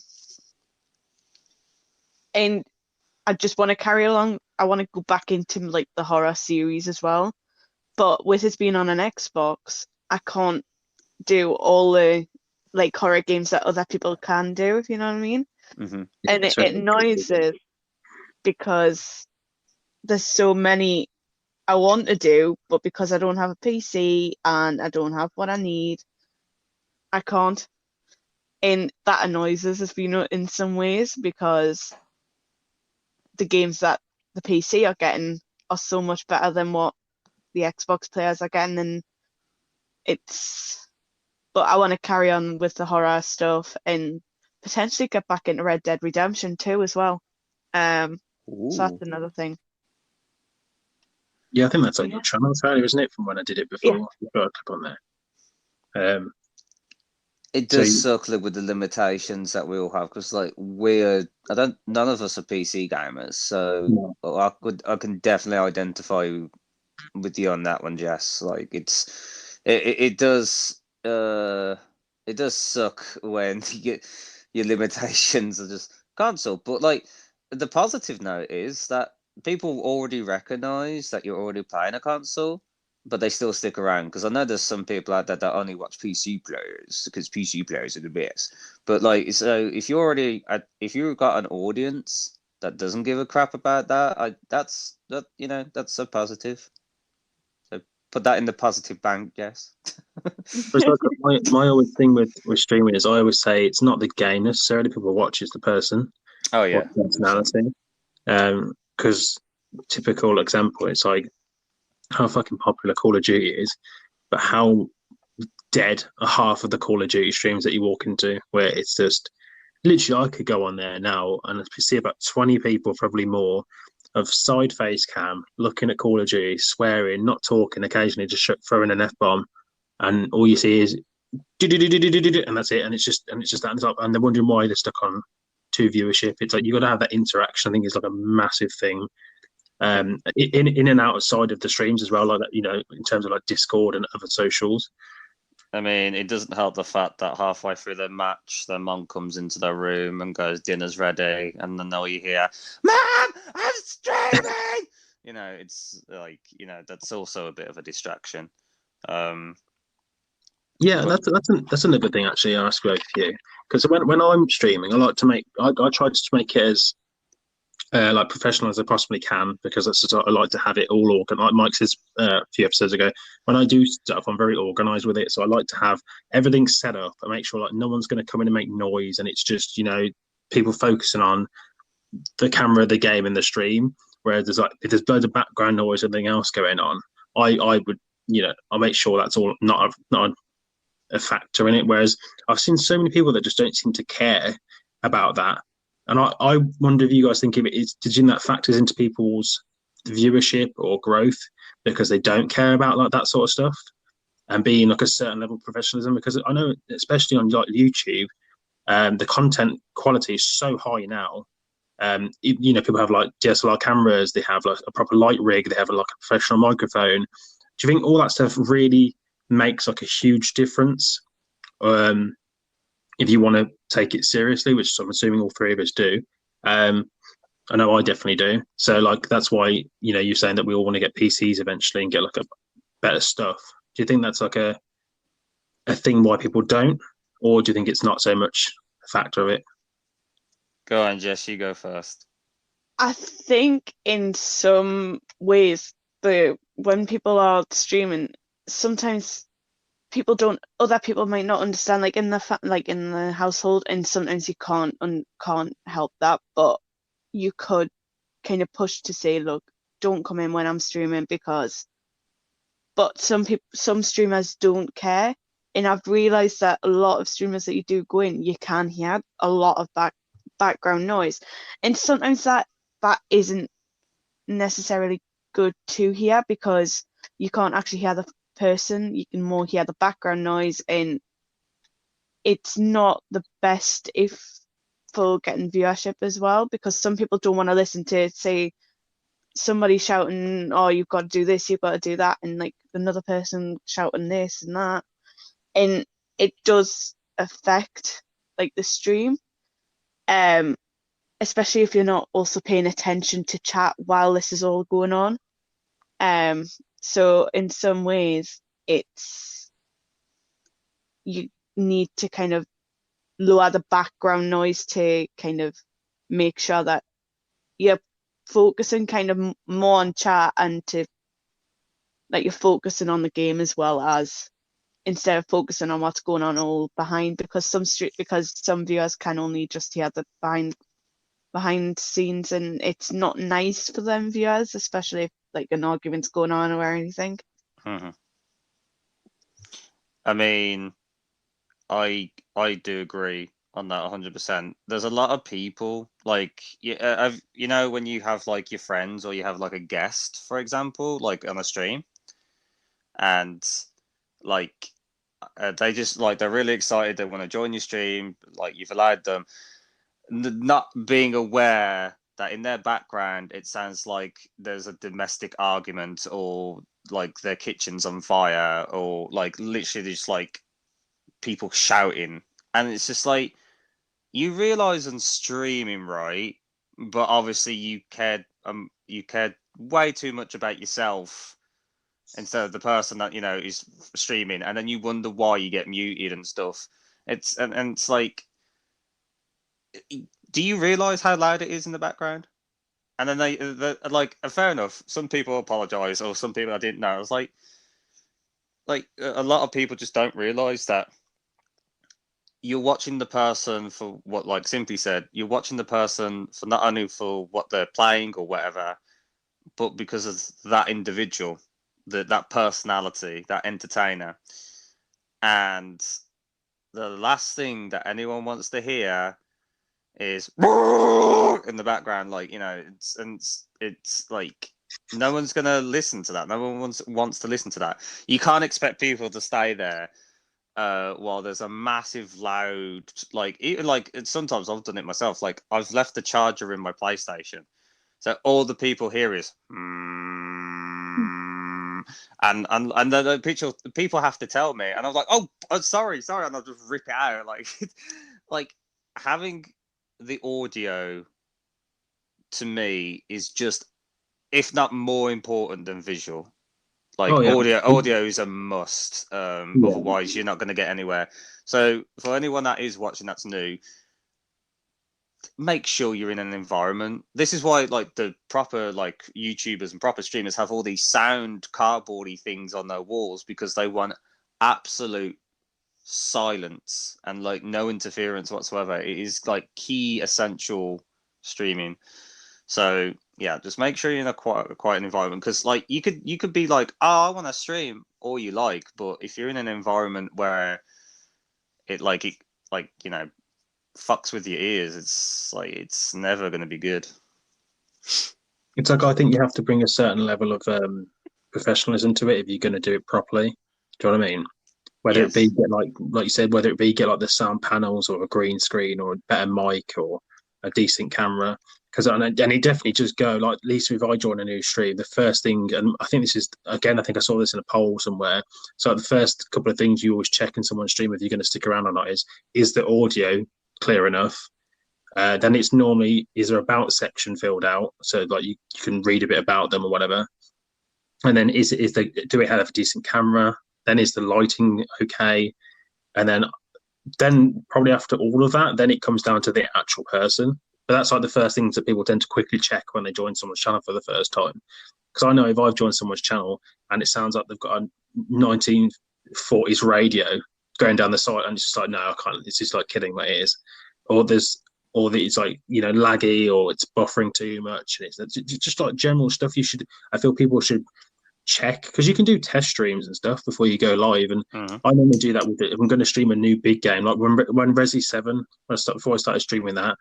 I just want to carry along. I want to go back into like the horror series as well. But with it being on an Xbox, I can't do all the like horror games that other people can do, if you know what I mean. Mm-hmm. And it annoys us because there's so many I want to do, but because I don't have a PC and I don't have what I need, I can't. And that annoys us, if you know, in some ways, because the games that the PC are getting are so much better than what the Xbox players are getting, and but I want to carry on with the horror stuff and potentially get back into Red Dead Redemption 2 as well. So that's another thing. Yeah, I think that's on your channel, fairly, isn't it? From when I did it before, Yeah. you've got a clip on there. It does suck with the limitations that we all have, because like none of us are PC gamers, so I can definitely identify with you on that one, Jess. Like it does suck when your limitations are just console. But like the positive note is that people already recognize that you're already playing a console, but they still stick around, because I know there's some people out there that only watch PC players because PC players are the best. But like, so if you've got an audience that doesn't give a crap about that, that's a positive. So put that in the positive bank, yes. It's like my always thing with streaming is I always say it's not the game necessarily people watch, it's the person. Oh yeah, personality. Because typical example, it's like how fucking popular Call of Duty is, but how dead are half of the Call of Duty streams that you walk into, where it's just literally I could go on there now and see about 20 people, probably more, of side face cam looking at Call of Duty, swearing, not talking, occasionally just throwing an F-bomb, and all you see is and that's it, and it's just that, and they're wondering why they're stuck on 2 viewership. It's like you got to have that interaction. I think it's like a massive thing. In and outside of the streams as well, like that, in terms of like Discord and other socials. I mean, it doesn't help the fact that halfway through the match, their mum comes into their room and goes, "Dinner's ready," and then all you hear, "Mom, I'm streaming." It's like that's also a bit of a distraction. Yeah, that's another thing actually. I ask both of you, because when I'm streaming, I like to I try to make it as like professional as I possibly can, because that's just, I like to have it all organized. Like Mike says a few episodes ago, when I do stuff, I'm very organized with it. So I like to have everything set up and make sure like no one's going to come in and make noise, and it's just people focusing on the camera, the game, and the stream. Whereas there's like if there's loads of background noise or anything else going on, I would I'll make sure that's all not a factor in it. Whereas I've seen so many people that just don't seem to care about that. And I wonder if you guys think of it is, did you think that factors into people's viewership or growth because they don't care about like that sort of stuff and being like a certain level of professionalism? Because I know, especially on like YouTube, the content quality is so high now. People have like DSLR cameras, they have like a proper light rig, they have like a professional microphone. Do you think all that stuff really makes like a huge difference? If you want to take it seriously, which I'm assuming all 3 of us do. I know I definitely do. So like that's why you're saying that we all want to get PCs eventually and get like a better stuff. Do you think that's like a thing why people don't, or do you think it's not so much a factor of it? Go on, Jess. You go first. I think in some ways, when people are streaming, sometimes other people might not understand, like in the household, and sometimes you can't help that, but you could kind of pushed to say, look, don't come in when I'm streaming but some streamers don't care. And I've realized that a lot of streamers that you do go in, you can hear a lot of background noise. And sometimes that isn't necessarily good to hear, because you can't actually hear the person, you can more hear the background noise, and it's not the best for getting viewership as well, because some people don't want to listen to, say, somebody shouting, oh, you've got to do this, you've got to do that, and like another person shouting this and that, and it does affect like the stream, especially if you're not also paying attention to chat while this is all going on. So in some ways you need to kind of lower the background noise to kind of make sure that you're focusing kind of more on chat, and to like you're focusing on the game as well, as instead of focusing on what's going on all behind, because some viewers can only just hear the behind scenes, and it's not nice for them viewers, especially if like an argument's going on or anything. Mm-hmm. I mean, I do agree on that 100%. There's a lot of people like you know, when you have like your friends, or you have like a guest, for example, like on a stream, and like they just like, they're really excited, they want to join your stream, like you've allowed them, not being aware that in their background it sounds like there's a domestic argument, or like their kitchen's on fire, or like literally just like people shouting, and it's just like, you realize on streaming, right? But obviously you cared way too much about yourself instead of the person that, you know, is streaming, and then you wonder why you get muted and stuff. And it's like, do you realize how loud it is in the background? And then they like, fair enough, some people apologize, or some people I didn't know. I was like a lot of people just don't realize that you're watching the person for what, like Simply said, you're watching the person for not only for what they're playing or whatever, but because of that individual, that personality, that entertainer. And the last thing that anyone wants to hear is in the background, like, you know, it's like, no one's gonna listen to that. No one wants to listen to that. You can't expect people to stay there while there's a massive loud, like, even like, sometimes I've done it myself, like I've left the charger in my PlayStation, so all the people hear is and the people have to tell me, and I was like, oh, sorry, and I'll just rip it out, like like having the audio to me is just, if not more important than visual. Like, audio is a must. Otherwise, you're not going to get anywhere. So, for anyone that is watching that's new, make sure you're in an environment. This is why, like, the proper like YouTubers and proper streamers have all these sound cardboardy things on their walls, because they want absolute silence and like no interference whatsoever. It is like key essential streaming. So yeah, just make sure you're in a quiet environment, because like you could be like, oh, I want to stream all you like, but if you're in an environment where it you know, fucks with your ears, it's like, it's never going to be good. It's like, I think you have to bring a certain level of professionalism to it if you're going to do it properly. Do you know what I mean? Whether it be get like you said, whether it be get like the sound panels, or a green screen, or a better mic, or a decent camera. Because and it definitely just go, like, at least if I join a new stream, the first thing, and I think this is, again, I think I saw this in a poll somewhere. So the first couple of things you always check in someone's stream if you're going to stick around or not is the audio clear enough? Then it's normally, is there about section filled out, so like you can read a bit about them or whatever. And then do it have a decent camera? Then is the lighting okay? And then probably after all of that, then it comes down to the actual person. But that's like the first things that people tend to quickly check when they join someone's channel for the first time. Because I know if I've joined someone's channel and it sounds like they've got a 1940s radio going down the side, and it's just like, no, I can't. It's just like killing my ears. Or or that it's like, you know, laggy or it's buffering too much. It's just like general stuff I feel people should check, because you can do test streams and stuff before you go live. And I normally do that with it. If I'm going to stream a new big game, like when Resi 7, before I started streaming that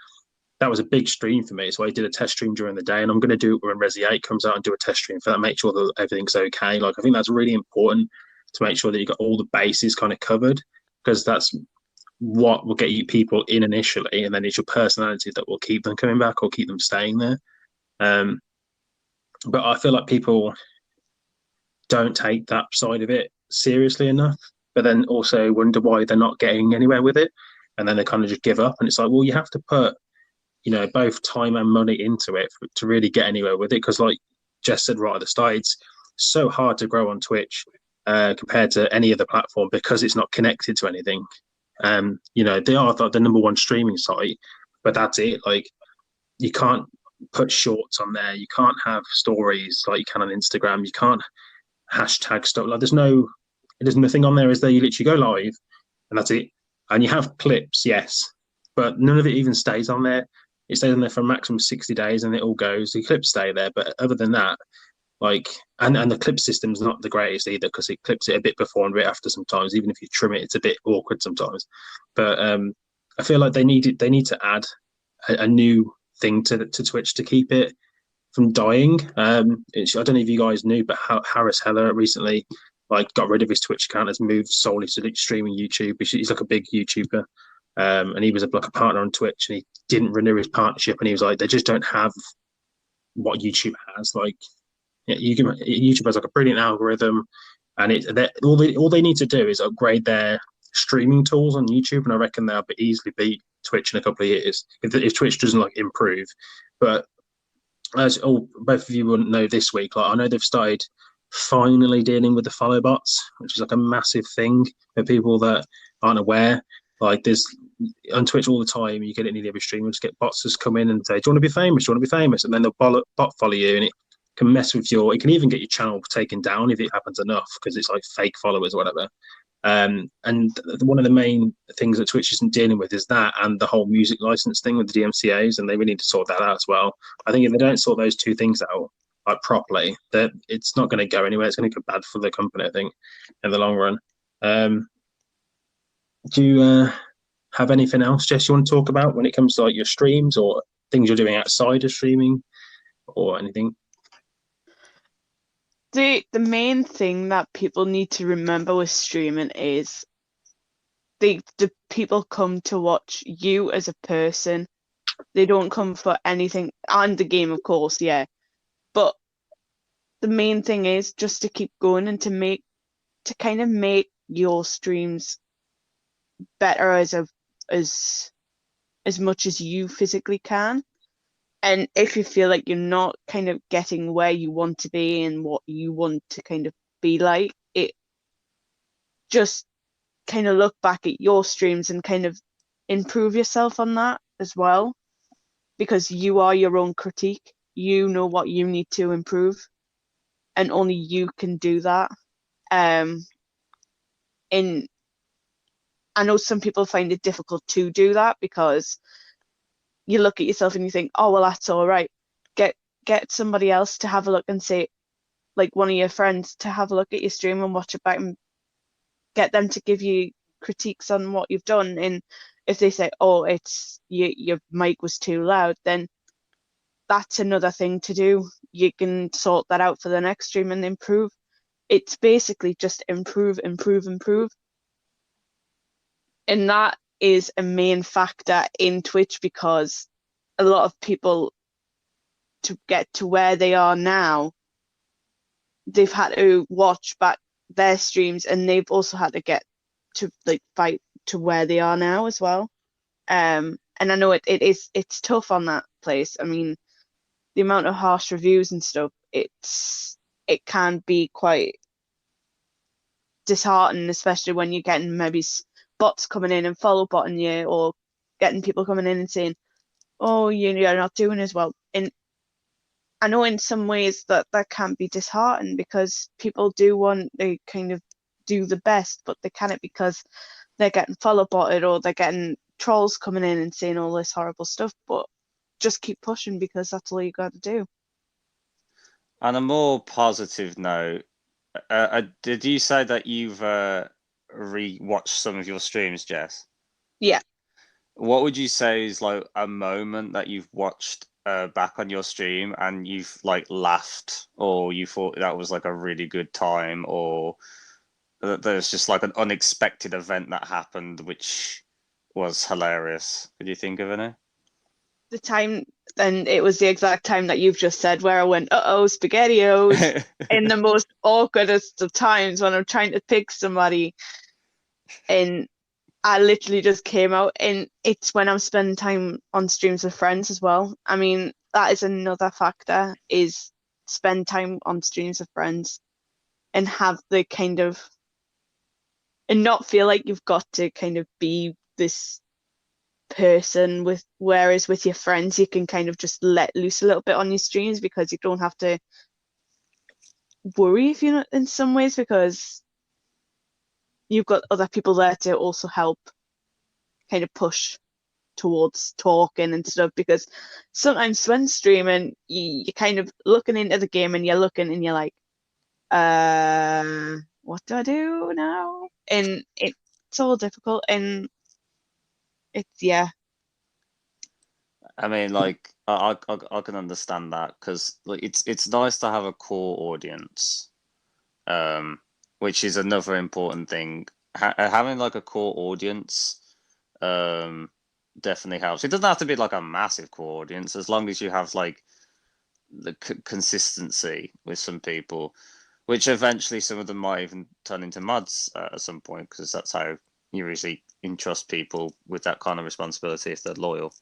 was a big stream for me. So I did a test stream during the day, and I'm going to do it when Resi 8 comes out and do a test stream for that, make sure that everything's okay. Like, I think that's really important to make sure that you got all the bases kind of covered, because that's what will get you people in initially, and then it's your personality that will keep them coming back or keep them staying there. But I feel like people don't take that side of it seriously enough, but then also wonder why they're not getting anywhere with it, and then they kind of just give up. And it's like, well, you have to put, you know, both time and money into it to really get anywhere with it, because like Jess said right at the start, it's so hard to grow on Twitch compared to any other platform, because it's not connected to anything. You know, they are the number one streaming site, but that's it. Like, you can't put shorts on there, you can't have stories like you can on Instagram, you can't hashtag stuff. Like, there's nothing on there, is there? You literally go live and that's it. And you have clips, yes, but none of it even stays on there. It stays on there for a maximum 60 days and it all goes. The clips stay there, but other than that, like, and the clip system's not the greatest either, because it clips it a bit before and a bit after sometimes. Even if you trim it, it's a bit awkward sometimes. But I feel like they need to add a new thing to Twitch to keep it from dying. I don't know if you guys knew, but Harris Heller recently like got rid of his Twitch account, has moved solely to streaming YouTube. He's like a big YouTuber, and he was a partner on Twitch, and he didn't renew his partnership, and he was like, they just don't have what YouTube has. Like, YouTube has like a brilliant algorithm, and all they need to do is upgrade their streaming tools on YouTube, and I reckon they'll easily beat Twitch in a couple of years if Twitch doesn't like improve. But as both of you wouldn't know this week, like, I know they've started finally dealing with the follow bots, which is like a massive thing for people that aren't aware. Like, there's on Twitch all the time, you get it in every stream, you just get bots just come in and say, do you want to be famous? Do you want to be famous? And then they'll bot follow you, and it can mess with it can even get your channel taken down if it happens enough, because it's like fake followers or whatever. And one of the main things that Twitch isn't dealing with is that, and the whole music license thing with the DMCAs, and they really need to sort that out as well. I think if they don't sort those two things out like properly, that it's not going to go anywhere. It's going to go bad for the company, I think, in the long run. Do you have anything else, Jess, you want to talk about when it comes to like your streams or things you're doing outside of streaming or anything? The main thing that people need to remember with streaming is the people come to watch you as a person. They don't come for anything, and the game, of course, yeah. But the main thing is just to keep going and to kind of make your streams better as much as you physically can. And if you feel like you're not kind of getting where you want to be and what you want to kind of be like, it just kind of look back at your streams and kind of improve yourself on that as well, because you are your own critique. You know what you need to improve, and only you can do that. And I know some people find it difficult to do that, because you look at yourself and you think, oh, well, that's all right. Get somebody else to have a look and say, like one of your friends, to have a look at your stream and watch it back, and get them to give you critiques on what you've done. And if they say, oh, it's your mic was too loud, then that's another thing to do. You can sort that out for the next stream and improve. It's basically just improve. And that is a main factor in Twitch, because a lot of people, to get to where they are now, they've had to watch back their streams, and they've also had to get to like fight to where they are now as well. And I know it's tough on that place. I mean, the amount of harsh reviews and stuff, it can be quite disheartening, especially when you're getting maybe bots coming in and follow botting you, or getting people coming in and saying, oh, you're not doing as well. And I know in some ways that can be disheartening, because people do want to kind of do the best, but they can't, because they're getting follow botted, or they're getting trolls coming in and saying all this horrible stuff, but just keep pushing because that's all you got to do. On a more positive note, did you say that you've re-watched some of your streams, Jess? Yeah. What would you say is like a moment that you've watched back on your stream and you've like laughed, or you thought that was like a really good time, or there's just like an unexpected event that happened which was hilarious? Could you think of any? The time, and it was the exact time that you've just said, where I went, uh-oh, SpaghettiOs, in the most awkwardest of times when I'm trying to pick somebody, and I literally just came out. And it's when I'm spending time on streams with friends as well. I mean, that is another factor, is spend time on streams with friends and have the kind of, and not feel like you've got to kind of be this person, whereas with your friends you can kind of just let loose a little bit on your streams because you don't have to worry, if you're not, in some ways, because you've got other people there to also help kind of push towards talking and stuff. Because sometimes when streaming, you're kind of looking into the game and you're looking and you're like, what do I do now? And it's all difficult, and it's, yeah. I mean, like I can understand that, because like it's nice to have a core audience, which is another important thing. Having like a core audience, definitely helps. It doesn't have to be like a massive core audience, as long as you have like the consistency with some people, which eventually some of them might even turn into mods at some point, because that's how you usually entrust people with that kind of responsibility if they're loyal.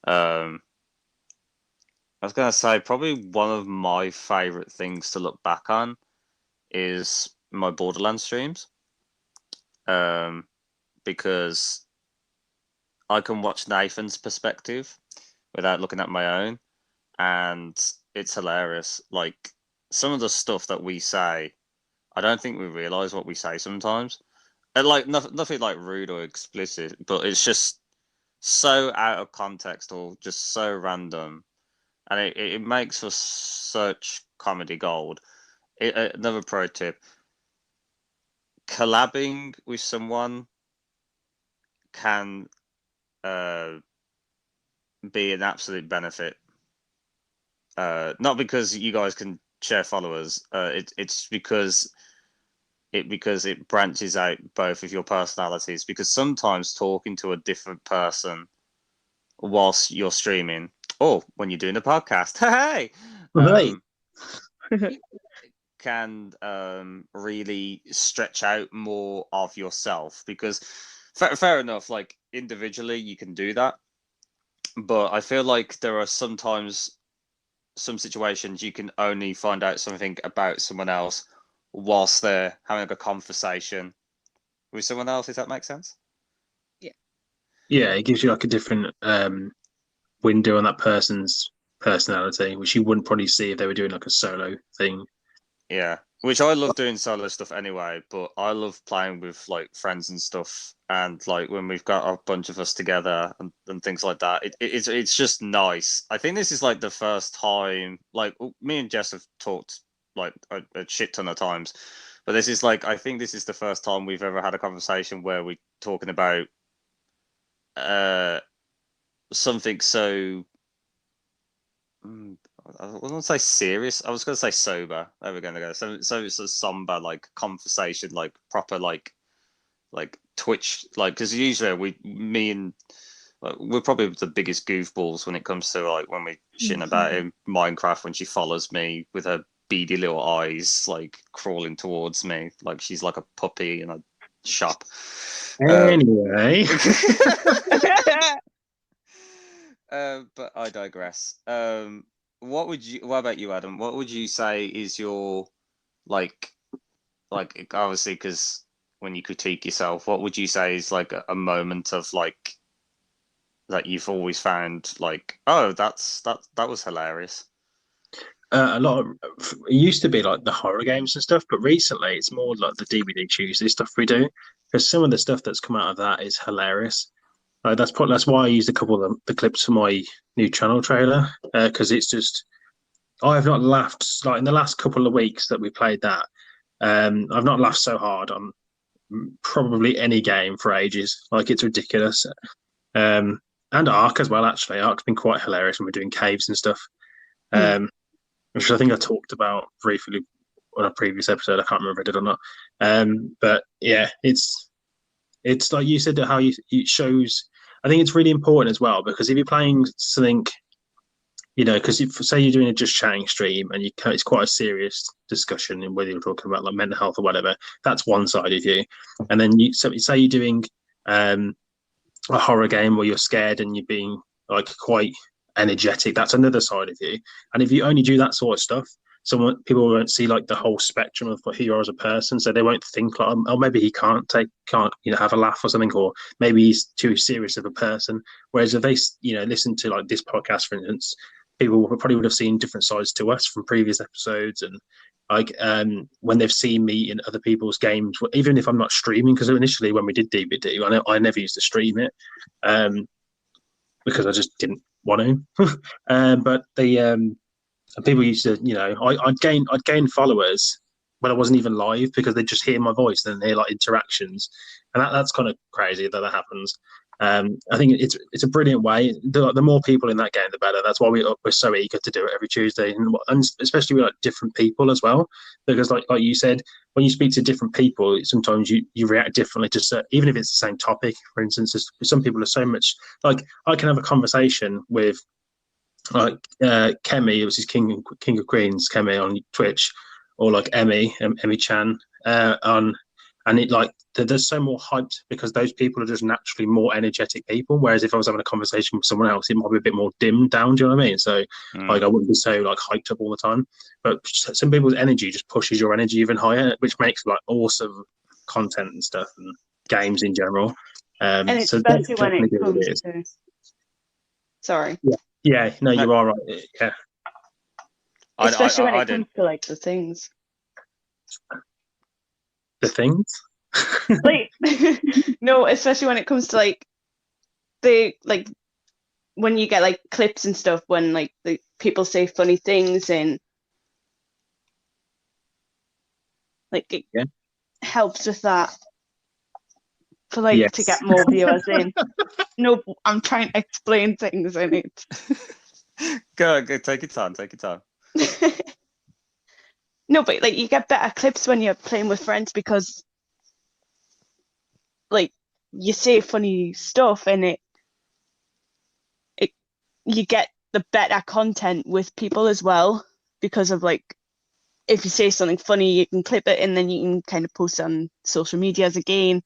I was going to say, probably one of my favorite things to look back on is my Borderlands streams, because I can watch Nathan's perspective without looking at my own, and it's hilarious. Like, some of the stuff that we say, I don't think we realize what we say sometimes. And like nothing like rude or explicit, but it's just so out of context or just so random, and it makes for such comedy gold. Another pro tip: collabing with someone can be an absolute benefit. Not because you guys can share followers. It's because it branches out both of your personalities. Because sometimes talking to a different person whilst you're streaming, or when you're doing a podcast, hey, can really stretch out more of yourself. Because fair enough, like individually you can do that, but I feel like there are sometimes some situations you can only find out something about someone else whilst they're having a conversation with someone else. Does that make sense? Yeah, it gives you like a different window on that person's personality, which you wouldn't probably see if they were doing like a solo thing. Yeah, which I love doing solo stuff anyway, but I love playing with like friends and stuff, and like when we've got a bunch of us together and things like that. It's just nice. I think this is like the first time, like me and Jess have talked like a shit ton of times, but this is like, I think this is the first time we've ever had a conversation where we're talking about something so I was going to say serious. I was going to say sober. There we're going to go. So it's a somber like conversation, like proper like Twitch, like, because usually me and we're probably the biggest goofballs when it comes to like when we shitting about in Minecraft, when she follows me with her beady little eyes like crawling towards me like she's like a puppy in a shop. Anyway. But I digress. What about you, Adam? What would you say is your like obviously, because when you critique yourself, what would you say is like a moment of like that you've always found like, oh, that was hilarious? A lot of it used to be like the horror games and stuff, but recently it's more like the DVD Tuesday stuff we do, because some of the stuff that's come out of that is hilarious. That's why I used a couple of the clips for my new channel trailer, because it's just I have not laughed like in the last couple of weeks that we played that. I've not laughed so hard on probably any game for ages. Like it's ridiculous. And Ark as well. Actually, Ark's been quite hilarious when we're doing caves and stuff. Which I think I talked about briefly on a previous episode. I can't remember if I did or not. But yeah, it's like you said, how it shows. I think it's really important as well because if you're playing something, because say you're doing a just chatting stream and it's quite a serious discussion, and whether you're talking about like mental health or whatever, that's one side of you, and then say you're doing a horror game where you're scared and you're being like quite energetic, that's another side of you. And if you only do that sort of stuff, people won't see like the whole spectrum of who you are as a person, so they won't think like, oh, maybe he can't have a laugh or something, or maybe he's too serious of a person. Whereas if they listen to like this podcast, for instance, people probably would have seen different sides to us from previous episodes, and like when they've seen me in other people's games, even if I'm not streaming, because initially when we did DVD, I never used to stream it because I just didn't want to. But the people used to, I'd gain followers when I wasn't even live because they just hear my voice and they hear like interactions, and that's kind of crazy that happens. I think it's a brilliant way. The more people in that game, the better. That's why we're so eager to do it every Tuesday, and especially with like different people as well. Because like you said, when you speak to different people, sometimes you react differently to even if it's the same topic. For instance, some people are so much like I can have a conversation with like Kemi, which is King of Queens, Kemi on Twitch, or like Emmy Chan on. And it like there's so more hyped because those people are just naturally more energetic people. Whereas if I was having a conversation with someone else, it might be a bit more dimmed down. Do you know what I mean? So like I wouldn't be so like hyped up all the time. But some people's energy just pushes your energy even higher, which makes like awesome content and stuff and games in general. And so especially when it comes to. Sorry. Yeah. No, you are right. Yeah. Especially when it comes to like the things. The things like no, especially when it comes to like when you get like clips and stuff when like the people say funny things and like it helps with that for like to get more viewers in. No, I'm trying to explain things in it. Go, take your time. No, but like you get better clips when you're playing with friends because like you say funny stuff and it you get the better content with people as well because of like if you say something funny you can clip it and then you can kind of post it on social medias again,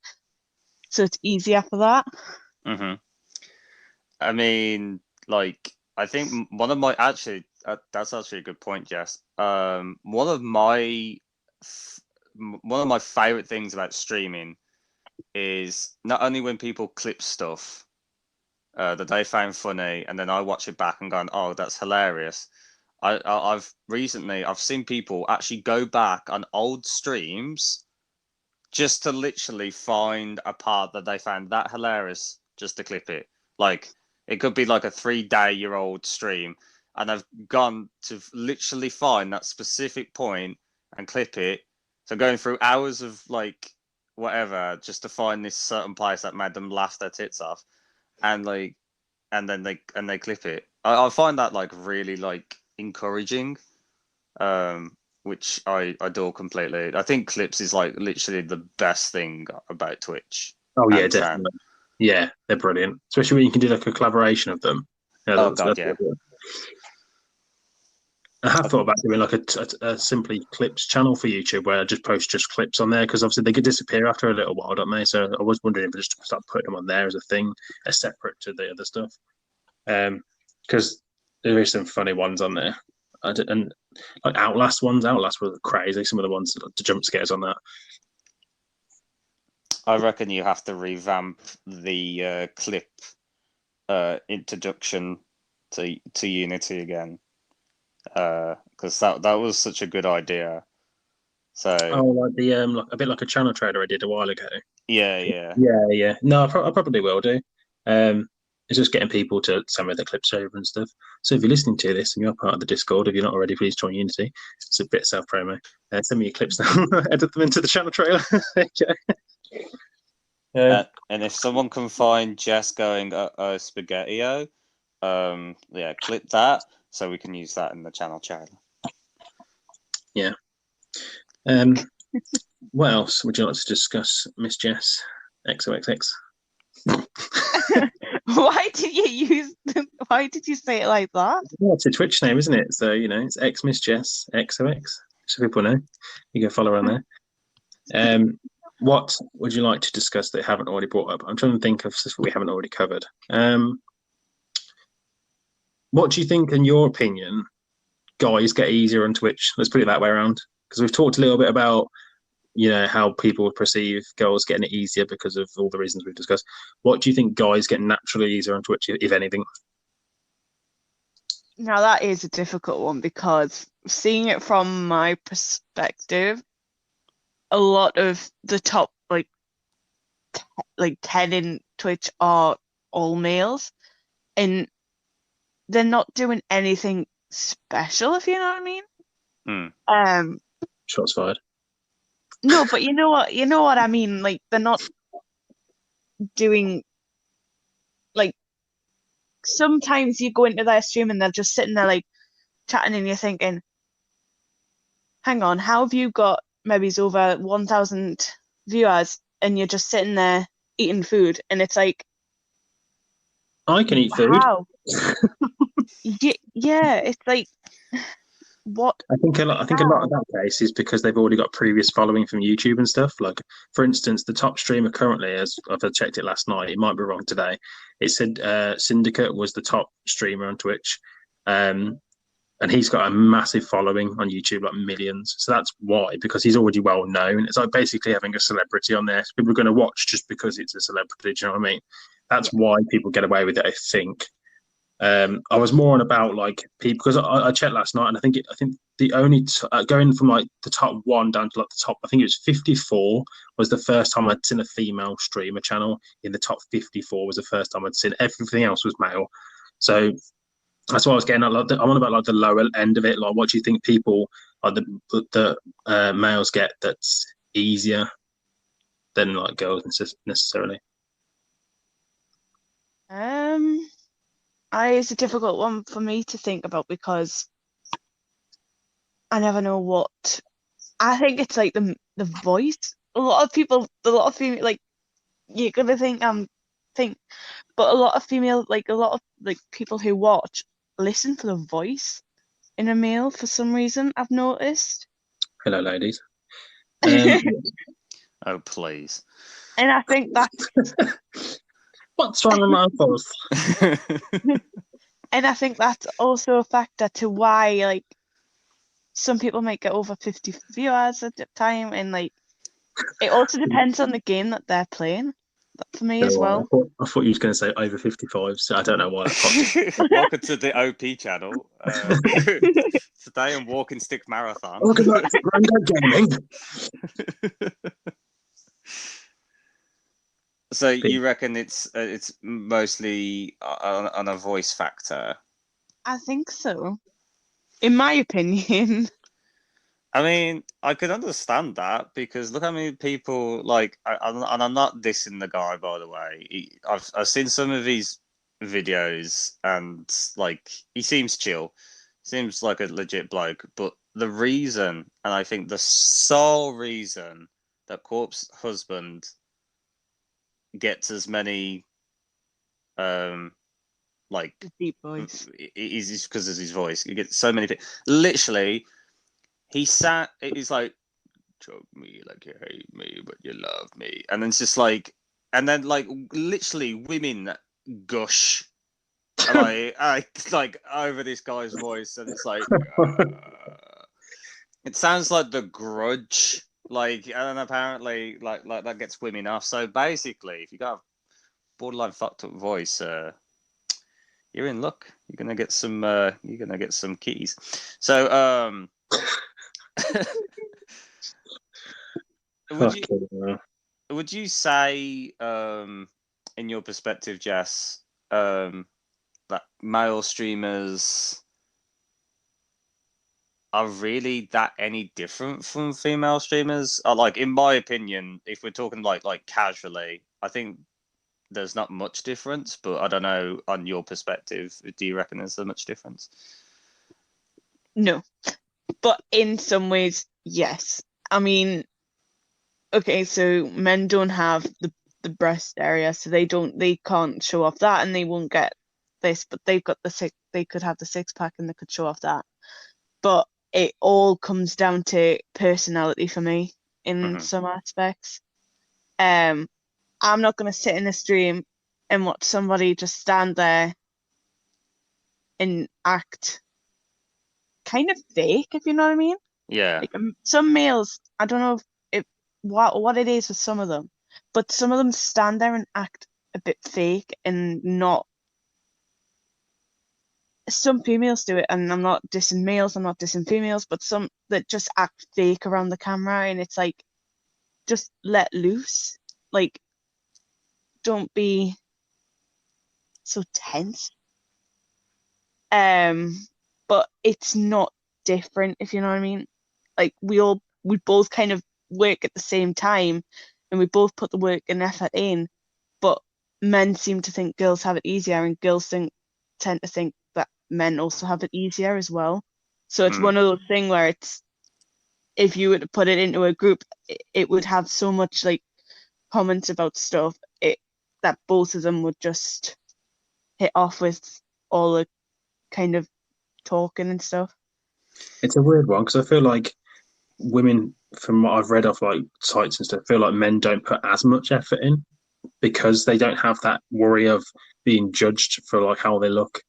so it's easier for that. I mean, like I think one of my that's actually a good point, Jess. One of my favorite things about streaming is not only when people clip stuff that they found funny, and then I watch it back and go, "Oh, that's hilarious." I've seen people actually go back on old streams just to literally find a part that they found that hilarious, just to clip it. Like it could be like a 3-day-old stream, and I've gone to literally find that specific point and clip it. So going through hours of like whatever just to find this certain place that made them laugh their tits off, and then they clip it. I find that like really like encouraging, which I adore completely. I think clips is like literally the best thing about Twitch. Oh yeah, definitely. Yeah, they're brilliant, especially when you can do like a collaboration of them. Yeah, I have thought about doing like a simply clips channel for YouTube where I just post just clips on there, because obviously they could disappear after a little while, don't they? So I was wondering if I just start putting them on there as a thing, as separate to the other stuff. Because there is some funny ones on there, and like Outlast were crazy. Some of the ones, the jump scares on that. I reckon you have to revamp the clip introduction to Unity again, because that was such a good idea. So like the like a bit like a channel trailer I did a while ago. Yeah. No, I probably will do. It's just getting people to send me their clips over and stuff. So if you're listening to this and you're part of the Discord, if you're not already, please join Unity. It's a bit self promo. Send me your clips now. Edit them into the channel trailer. Okay. And if someone can find Jess going spaghetti-o, clip that so we can use that in the channel trailer. Yeah. What else would you like to discuss, Miss Jess XOXX? Why did you say it like that? Yeah, it's a Twitch name, isn't it? So it's xmissjessxox. So people know. You go follow her on there. What would you like to discuss that you haven't already brought up? I'm trying to think of stuff we haven't already covered. What do you think, in your opinion, guys get easier on Twitch? Let's put it that way around, because we've talked a little bit about how people perceive girls getting it easier because of all the reasons we've discussed. What do you think guys get naturally easier on Twitch, if anything? Now that is a difficult one, because seeing it from my perspective, a lot of the top like 10 in Twitch are all males, and they're not doing anything special, if you know what I mean. Shots fired. No, but you know what I mean. Like, they're not doing, like, sometimes you go into their stream and they're just sitting there like chatting, and you're thinking, hang on, how have you got maybe over 1,000 viewers and you're just sitting there eating food? And it's like, I can eat food. how? Yeah, it's like, what? I think a lot of that case is because they've already got previous following from YouTube and stuff. Like, for instance, the top streamer currently, as I've checked it last night, it might be wrong today, it said Syndicate was the top streamer on Twitch, and he's got a massive following on YouTube, like millions. So that's why, because he's already well known. It's like basically having a celebrity on there. So people are going to watch just because it's a celebrity. Do you know what I mean? That's why people get away with it, I think. I was more on about like people, because I checked last night, and I think the only going from like the top 1 down to like the top, I think it was 54 was the first time I'd seen a female streamer channel in the top 54. Was the first time I'd seen. Everything else was male. So that's what I was getting at. Like, I'm on about like the lower end of it. Like, what do you think people, like the males, get that's easier than like girls necessarily? It's a difficult one for me to think about, because I never know what. I think it's like the voice. A lot of female, like, you're gonna think but a lot of female, like, a lot of like people who watch listen for the voice in a male for some reason, I've noticed. Hello, ladies. Oh, please. And I think that's What's wrong with my voice? and I think that's also a factor to why, like, some people might get over 50 viewers at a time, and like, it also depends on the game that they're playing. For me as well. I thought you was going to say over 55, so I don't know why. Welcome to the OP channel. Today I'm walking stick marathon. Welcome back to Grandad Gaming. So you reckon it's mostly on a voice factor? I think so, in my opinion. I mean, I could understand that, because look how many people, like, and I'm not dissing the guy, by the way. I've seen some of his videos, and like, he seems chill, seems like a legit bloke. But the reason, and I think the sole reason, that Corpse Husband gets as many like deep voice is because of his voice. He gets so many people. Literally, he's like, choke me like you hate me, but you love me. And then it's just like, and then like literally women gush like over this guy's voice, and it's like it sounds like The Grudge, like, and apparently like that gets women off. So basically, if you got a borderline fucked up voice, you're in luck. You're gonna get some keys. So would you say in your perspective, Jess, that male streamers are really that any different from female streamers? Like, in my opinion, if we're talking like casually, I think there's not much difference. But I don't know, on your perspective, do you reckon there's so much difference? No, but in some ways, yes. I mean, okay, so men don't have the breast area, so they can't show off that, and they won't get this, but they've got they could have the 6-pack and they could show off that. But it all comes down to personality for me in some aspects. I'm not gonna sit in a stream and watch somebody just stand there and act kind of fake, if you know what I mean. Yeah. Like, some males, I don't know if what it is with some of them, but some of them stand there and act a bit fake and not. Some females do it, and I'm not dissing males, I'm not dissing females, but some that just act fake around the camera, and it's like, just let loose. Like, don't be so tense. But it's not different, if you know what I mean. Like, we both kind of work at the same time, and we both put the work and effort in, but men seem to think girls have it easier, and girls tend to think that men also have it easier as well. So it's one of those things where it's, if you were to put it into a group, it would have so much like comments about stuff that both of them would just hit off with all the kind of talking and stuff. It's a weird one because I feel like women, from what I've read off like sites and stuff, feel like men don't put as much effort in because they don't have that worry of being judged for like how they look.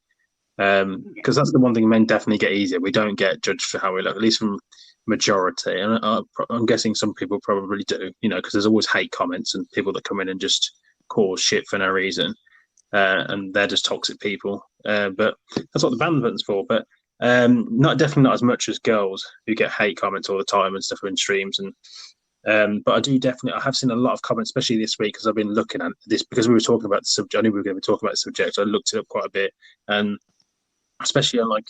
Because that's the one thing men definitely get easier. We don't get judged for how we look, at least from majority. And I'm guessing some people probably do, because there's always hate comments and people that come in and just cause shit for no reason. And they're just toxic people. But that's what the ban button's for. But definitely not as much as girls who get hate comments all the time and stuff in streams. And but I have seen a lot of comments, especially this week, because I've been looking at this because we were talking about the subject. I knew we were going to be talking about the subject. So I looked it up quite a bit, and especially on like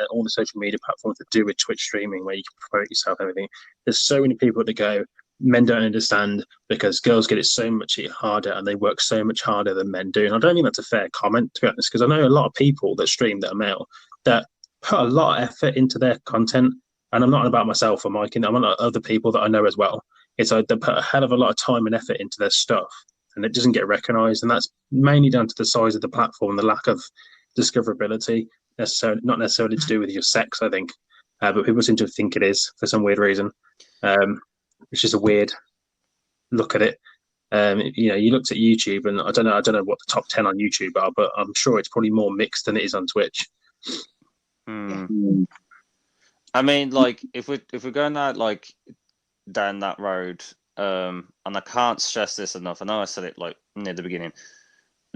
all the social media platforms that do with Twitch streaming, where you can promote yourself and everything. There's so many people that go, men don't understand because girls get it so much harder and they work so much harder than men do. And I don't think that's a fair comment, to be honest, because I know a lot of people that stream that are male that put a lot of effort into their content. And I'm not about myself or Mike, I'm on other people that I know as well. It's like they put a hell of a lot of time and effort into their stuff, and it doesn't get recognised. And that's mainly down to the size of the platform, the lack of discoverability, not necessarily to do with your sex, I think. But people seem to think it is for some weird reason. It's just a weird look at it. You looked at YouTube, and I don't know what the top 10 on YouTube are, but I'm sure it's probably more mixed than it is on Twitch. I mean, like, if we're going down that road, and I can't stress this enough. I know I said it like near the beginning.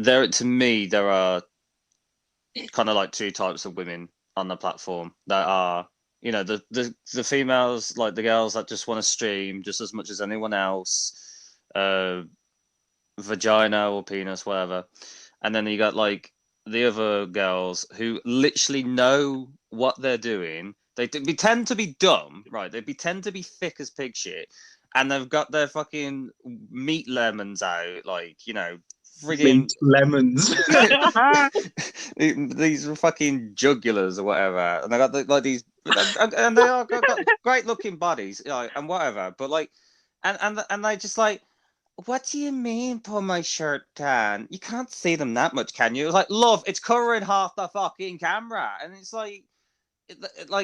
To me, there are kind of like two types of women on the platform that are, the females, like the girls that just want to stream just as much as anyone else, vagina or penis, whatever. And then you got like the other girls who literally know what they're doing. They pretend to be dumb, right? They pretend to be thick as pig shit, and they've got their fucking meat lemons out, like, friggin' meat lemons. These are fucking jugulars or whatever, and they got these, and they are got great looking bodies, and whatever. But like, and they just like, what do you mean pull my shirt down? You can't see them that much, can you? It's like, love, it's covering half the fucking camera, and it's like.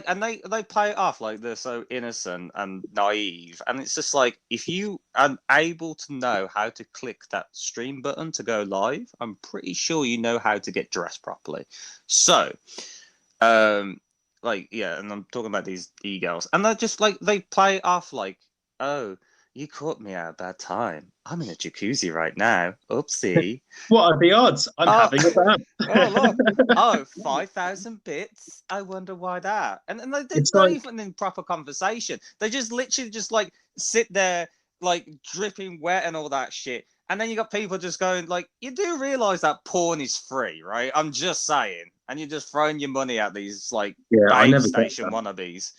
And they play it off like they're so innocent and naive, and it's just like, if you are able to know how to click that stream button to go live, I'm pretty sure you know how to get dressed properly. So, and I'm talking about these e-girls, and they're just like, they play it off like, oh, you caught me at a bad time. I'm in a jacuzzi right now. Oopsie. What are the odds? I'm having a bath. Oh, look. 5,000 bits. I wonder why that. And they're not even in proper conversation. They just literally just like sit there, like dripping wet and all that shit. And then you got people just going like, you do realize that porn is free, right? I'm just saying. And you're just throwing your money at these like I babe never got station that. wannabes.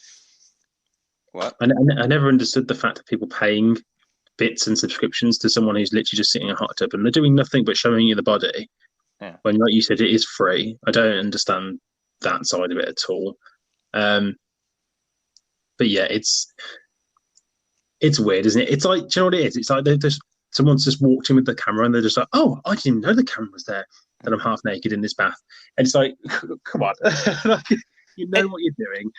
What? I never understood the fact that people paying bits and subscriptions to someone who's literally just sitting in a hot tub and they're doing nothing but showing you the body. Yeah. When, like you said, it is free. I don't understand that side of it at all. But yeah, it's weird, isn't it? It's like, do you know what it is? It's like someone's just walked in with the camera and they're just like, oh, I didn't even know the camera was there. That I'm half naked in this bath. And it's like, come on. Like, you know what you're doing.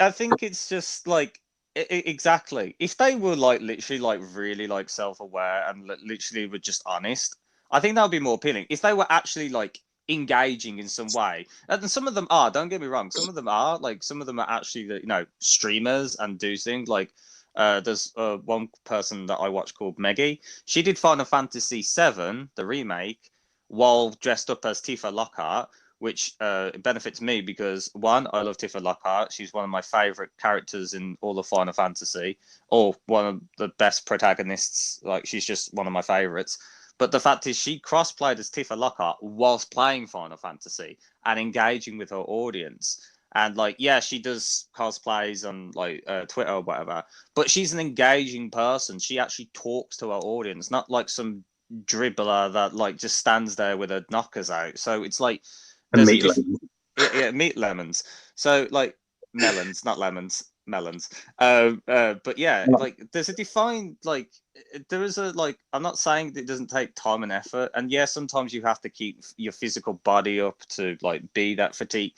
I think it's just like, exactly. If they were like literally like really like self-aware and literally were just honest, I think that would be more appealing. If they were actually like engaging in some way, and some of them are. Don't get me wrong. Some of them are like some of them are actually streamers and do things like. There's one person that I watch called Meggie. She did Final Fantasy VII, the remake, while dressed up as Tifa Lockhart, which benefits me because, one, I love Tifa Lockhart. She's one of my favorite characters in all of Final Fantasy, or one of the best protagonists. Like, she's just one of my favorites. But the fact is, she cross-played as Tifa Lockhart whilst playing Final Fantasy and engaging with her audience. And like, yeah, she does cosplays on like Twitter or whatever, but she's an engaging person. She actually talks to her audience, not like some dribbler that like just stands there with her knockers out. So it's like And there's meat lemons. yeah, meat lemons. So like melons, not lemons, melons. But yeah, like there's a defined like there is a like. I'm not saying that it doesn't take time and effort, and yeah, sometimes you have to keep your physical body up to like be that fatigue.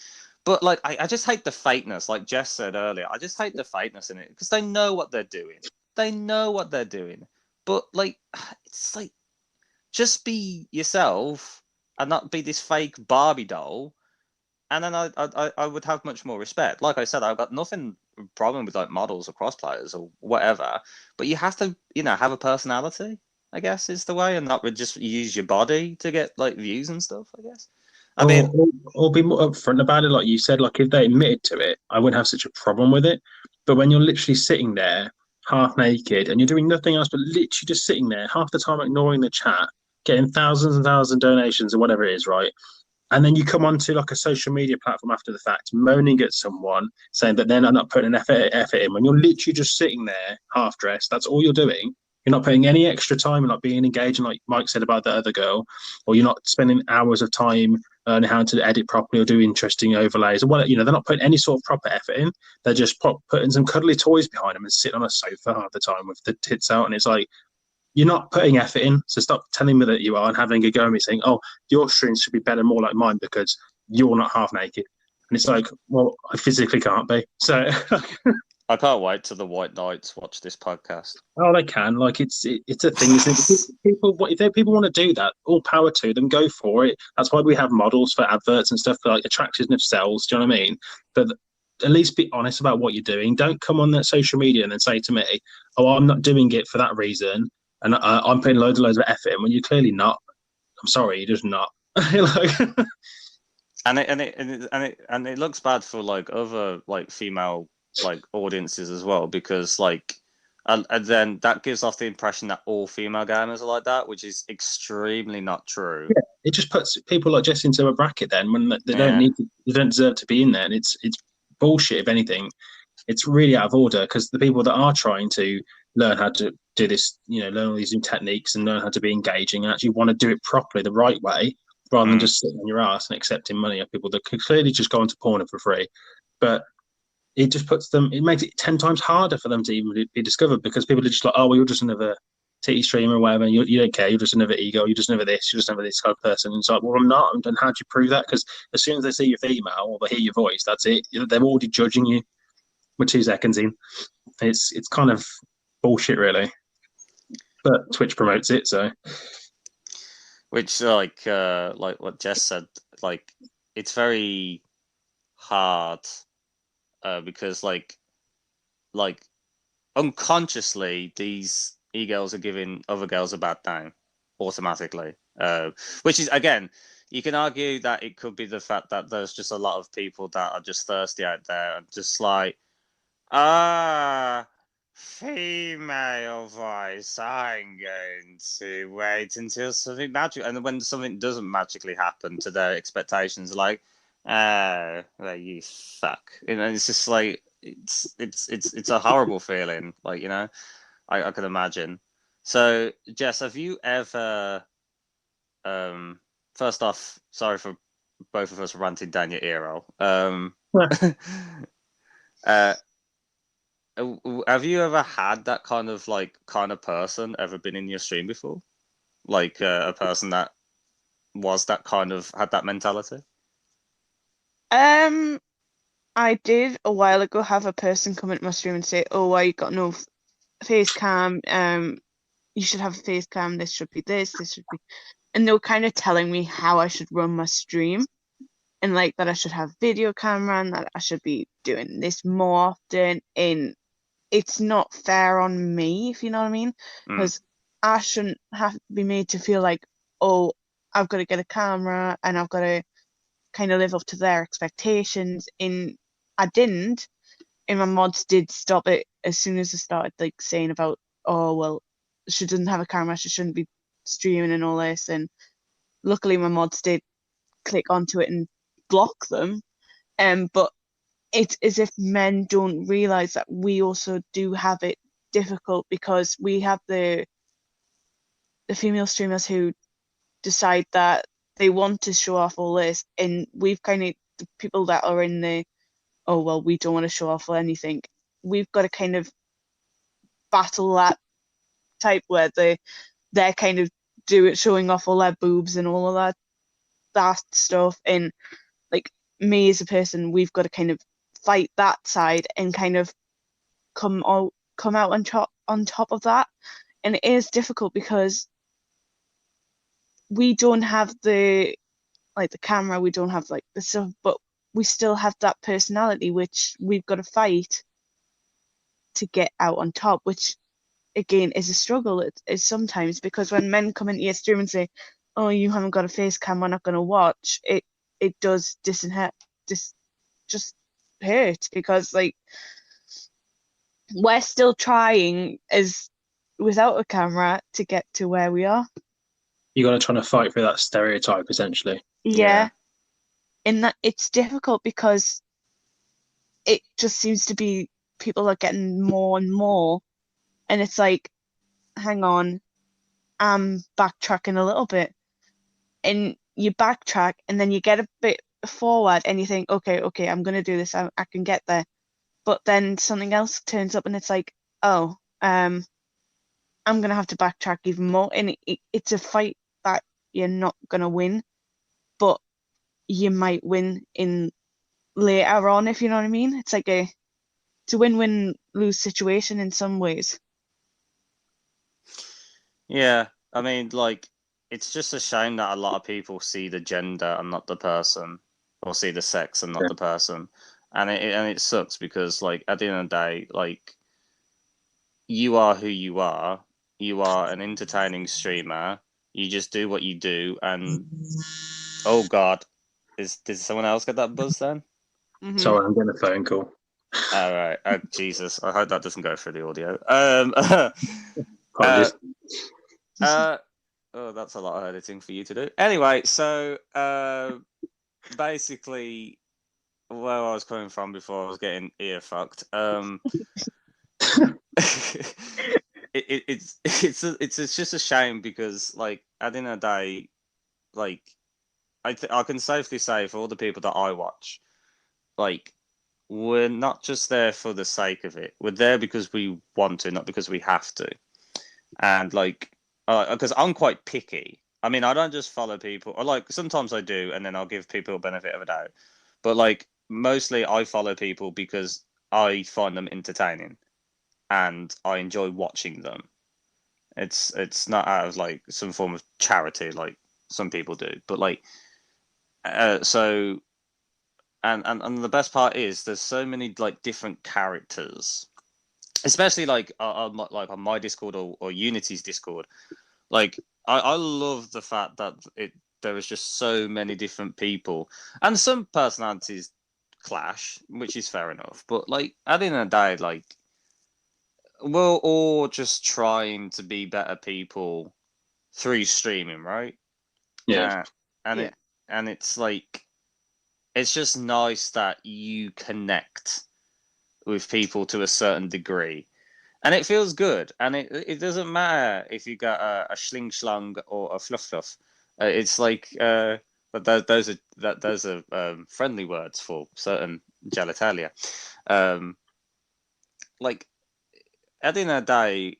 But like, I just hate the fakeness. Like Jess said earlier, I just hate the fakeness in it because they know what they're doing. They know what they're doing. But like, it's like, just be yourself and not be this fake Barbie doll. And then I would have much more respect. Like I said, I've got nothing problem with like models or cosplayers or whatever. But you have to, have a personality, I guess, is the way, and not just use your body to get like views and stuff, I guess. I mean, Or be more upfront about it, like you said. Like if they admitted to it, I wouldn't have such a problem with it. But when you're literally sitting there half naked and you're doing nothing else but literally just sitting there half the time, ignoring the chat, getting thousands and thousands of donations or whatever it is, right? And then you come onto like a social media platform after the fact, moaning at someone, saying that they're not putting an effort in when you're literally just sitting there half dressed. That's all you're doing. You're not putting any extra time and not being engaging, like Mike said about the other girl, or you're not spending hours of time learning how to edit properly or do interesting overlays. Or they're not putting any sort of proper effort in. They're just putting some cuddly toys behind them and sitting on a sofa half the time with the tits out. And it's like, you're not putting effort in, so stop telling me that you are and having a go at me saying, oh, your streams should be better, more like mine because you're not half naked. And it's like, well, I physically can't be. So I can't wait till the White Knights watch this podcast. oh, they can. Like it's a thing, isn't it? If people want to do that, all power to them, go for it. That's why we have models for adverts and stuff for like attraction of cells. Do you know what I mean? But at least be honest about what you're doing. Don't come on that social media and then say to me, oh, I'm not doing it for that reason. And I'm putting loads of effort in when you're clearly not. I'm sorry, you're just not. Like, and it looks bad for like other like female like audiences as well, because like and then that gives off the impression that all female gamers are like that, which is extremely not true. yeah, it just puts people like Jess into a bracket then when they don't need to, they don't deserve to be in there, and it's bullshit. If anything, it's really out of order because the people that are trying to learn how to do this, learn all these new techniques and learn how to be engaging and actually want to do it properly the right way rather than just sitting on your ass and accepting money of people that could clearly just go onto porn for free. But it just it makes it 10 times harder for them to even be discovered because people are just like, oh, well, you're just another titty streamer or whatever. And you don't care. You're just another ego. You're just another this. You're just another this kind of person. And it's like, well, I'm not. And how do you prove that? Because as soon as they see your female or they hear your voice, that's it. They're already judging you. We're 2 seconds in. It's kind of bullshit, really. But Twitch promotes it, so. Which like what Jess said, like it's very hard because like unconsciously these e-girls are giving other girls a bad name automatically, which is, again, you can argue that it could be the fact that there's just a lot of people that are just thirsty out there and just like female voice. I'm going to wait until something magic, and then when something doesn't magically happen to their expectations, like, oh, well, you fuck, and it's just like it's a horrible feeling, like, you know, I can imagine. So, Jess, have you ever, first off, sorry for both of us ranting down your ear hole. uh, have you ever had that kind of person ever been in your stream before? Like a person that was that kind of had that mentality? I did a while ago have a person come into my stream and say, "Oh, why you got no face cam? You should have a face cam. This should be this. This should be," and they were kind of telling me how I should run my stream, and like that I should have video camera and that I should be doing this more often. And it's not fair on me, if you know what I mean, because I shouldn't have to be made to feel like, oh, I've got to get a camera and I've got to kind of live up to their expectations. And I didn't, and my mods did stop it as soon as I started like saying about, oh well, she doesn't have a camera, she shouldn't be streaming and all this. And luckily my mods did click onto it and block them. But it's as if men don't realize that we also do have it difficult, because we have the female streamers who decide that they want to show off all this, and we've kind of, the people that are in the, oh well, we don't want to show off anything, we've got to kind of battle that type where they're kind of showing off all their boobs and all of that stuff. And like, me as a person, we've got to kind of fight that side and kind of come out on top of that. And it is difficult because we don't have the camera, we don't have like the stuff, but we still have that personality which we've got to fight to get out on top, which again is a struggle. It is sometimes, because when men come into your stream and say, oh, you haven't got a face cam, we're not going to watch, it does just hurt, because like, we're still trying as without a camera to get to where we are. You got to try to fight for that stereotype, essentially. Yeah. And that it's difficult because it just seems to be people are getting more and more, and it's like, hang on, I'm backtracking a little bit, and you backtrack and then you get a bit forward and you think, okay, I'm gonna do this, I can get there, but then something else turns up and it's like, oh, I'm gonna have to backtrack even more, and it's a fight that you're not gonna win, but you might win in later on, if you know what I mean. It's like it's a win-win-lose situation in some ways. Yeah, I mean, like, it's just a shame that a lot of people see the gender and not the person, or see the sex and not the person, and it sucks, because like, at the end of the day, like, you are who you are. You are an entertaining streamer. You just do what you do, and oh god, did someone else get that buzz then? Mm-hmm. Sorry, I'm getting a phone call. All right. Oh, Jesus. I hope that doesn't go through the audio. Apologies. Oh, that's a lot of editing for you to do. Anyway, so basically, where I was coming from before I was getting ear fucked. It's just a shame, because like, at the end of the day, like, I can safely say, for all the people that I watch, like, we're not just there for the sake of it. We're there because we want to, not because we have to. And like, because I'm quite picky. I mean, I don't just follow people, or like, sometimes I do, and then I'll give people a benefit of a doubt. But like, mostly I follow people because I find them entertaining and I enjoy watching them. It's not out of like some form of charity like some people do, but like, so. And the best part is, there's so many like different characters, especially like on my Discord, or Unity's Discord. Like, I love the fact that there is just so many different people, and some personalities clash, which is fair enough. But like, at the end of the day, like, we're all just trying to be better people through streaming, right? Yeah. And Yeah. it's like, it's just nice that you connect with people to a certain degree, and it feels good. And it doesn't matter if you got a schling schlong or a fluff fluff. It's like but those are friendly words for certain genitalia. Like, at the end of the day,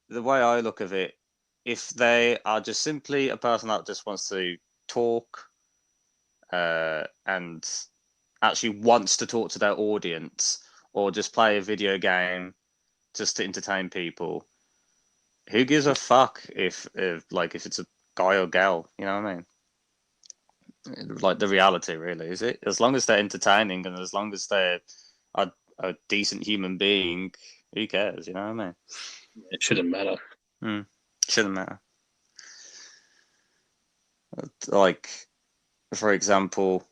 the way I look at it, if they are just simply a person that just wants to talk and actually wants to talk to their audience, or just play a video game just to entertain people, who gives a fuck if it's a guy or girl? You know what I mean? Like, the reality, really, is it? As long as they're entertaining and as long as they're a decent human being, who cares? You know what I mean? It shouldn't matter. Shouldn't matter. Like, for example,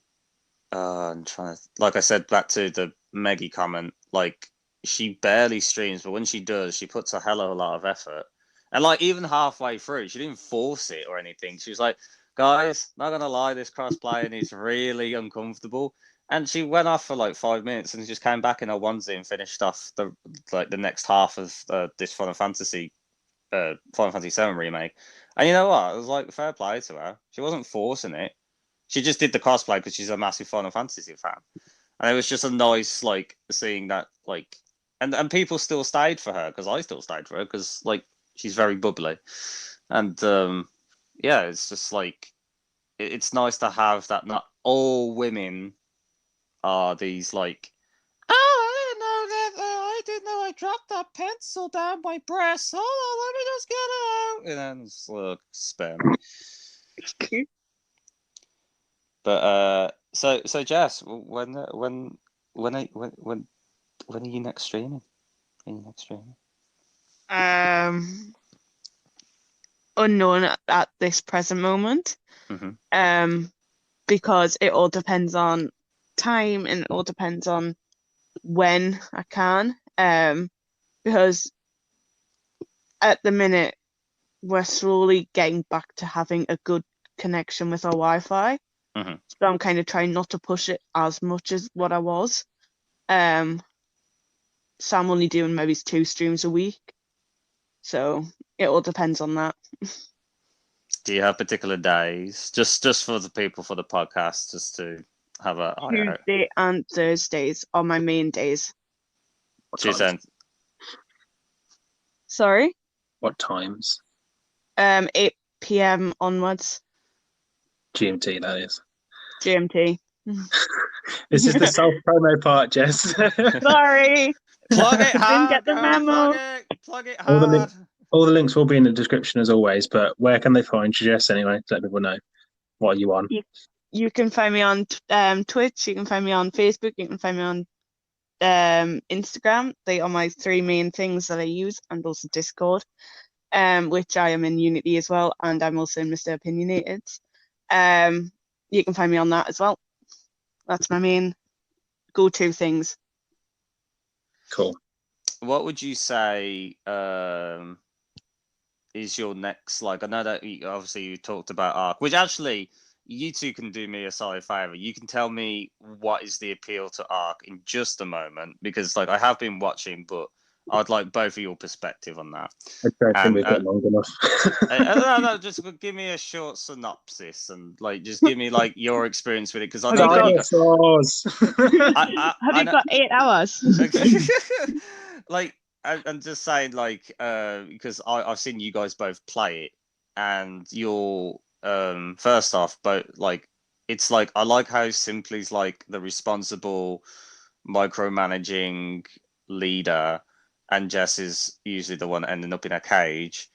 I'm trying to, like I said, back to the Meggie comment, like, she barely streams, but when she does, she puts a hell of a lot of effort. And like, even halfway through, she didn't force it or anything. She was like, guys, not gonna lie, this cross playing is really uncomfortable. And she went off for like 5 minutes and just came back in her onesie and finished off the next half of this Final Fantasy VII remake. And you know what? It was like, fair play to her. She wasn't forcing it. She just did the cosplay because she's a massive Final Fantasy fan, and it was just a nice, like, seeing that, like, and people still stayed for her, because I still stayed for her, because, like, she's very bubbly, and yeah, it's just like, it's nice to have that. Not all women are these, like, oh, I didn't know that. I didn't know I dropped that pencil down my breast. Hold on, let me just get it out. And then it's spam. But so Jess, when are you next streaming? When are you next streaming? Unknown at this present moment. Because it all depends on time and it all depends on when I can. Because at the minute we're slowly getting back to having a good connection with our Wi-Fi. So I'm kind of trying not to push it as much as what I was. So I'm only doing maybe 2 streams a week. So it all depends on that. Do you have particular days, just for the people for the podcast, just to have a Tuesday and Thursdays are my main days. Tuesday. Sorry? What times? 8 p.m. onwards. GMT, that is. GMT. This is the self-promo part, Jess. Sorry. Plug it hard. Didn't get the memo. Plug it hard. All the links will be in the description as always, but where can they find you, Jess, anyway, to let people know what are you on? You can find me on Twitch, you can find me on Facebook, you can find me on Instagram. They are my 3 main things that I use, and also Discord, which I am in Unity as well, and I'm also in Mr. Opinionated. You can find me on that as well. That's my main go-to things. Cool. What would you say is your next, like, I know that obviously you talked about Ark, which actually you two can do me a solid favor. You can tell me what is the appeal to Ark in just a moment, because, like, I have been watching, but I'd like both of your perspective on that. I don't think we've got long enough. No, just give me a short synopsis and, like, just give me, like, your experience with it, because I know Dinosaurs. Have you got 8 hours? Like, I'm just saying, like, because I've seen you guys both play it, and you're first off, but, like, it's like, I like how Simply's like the responsible, micromanaging leader, and Jess is usually the one ending up in a cage,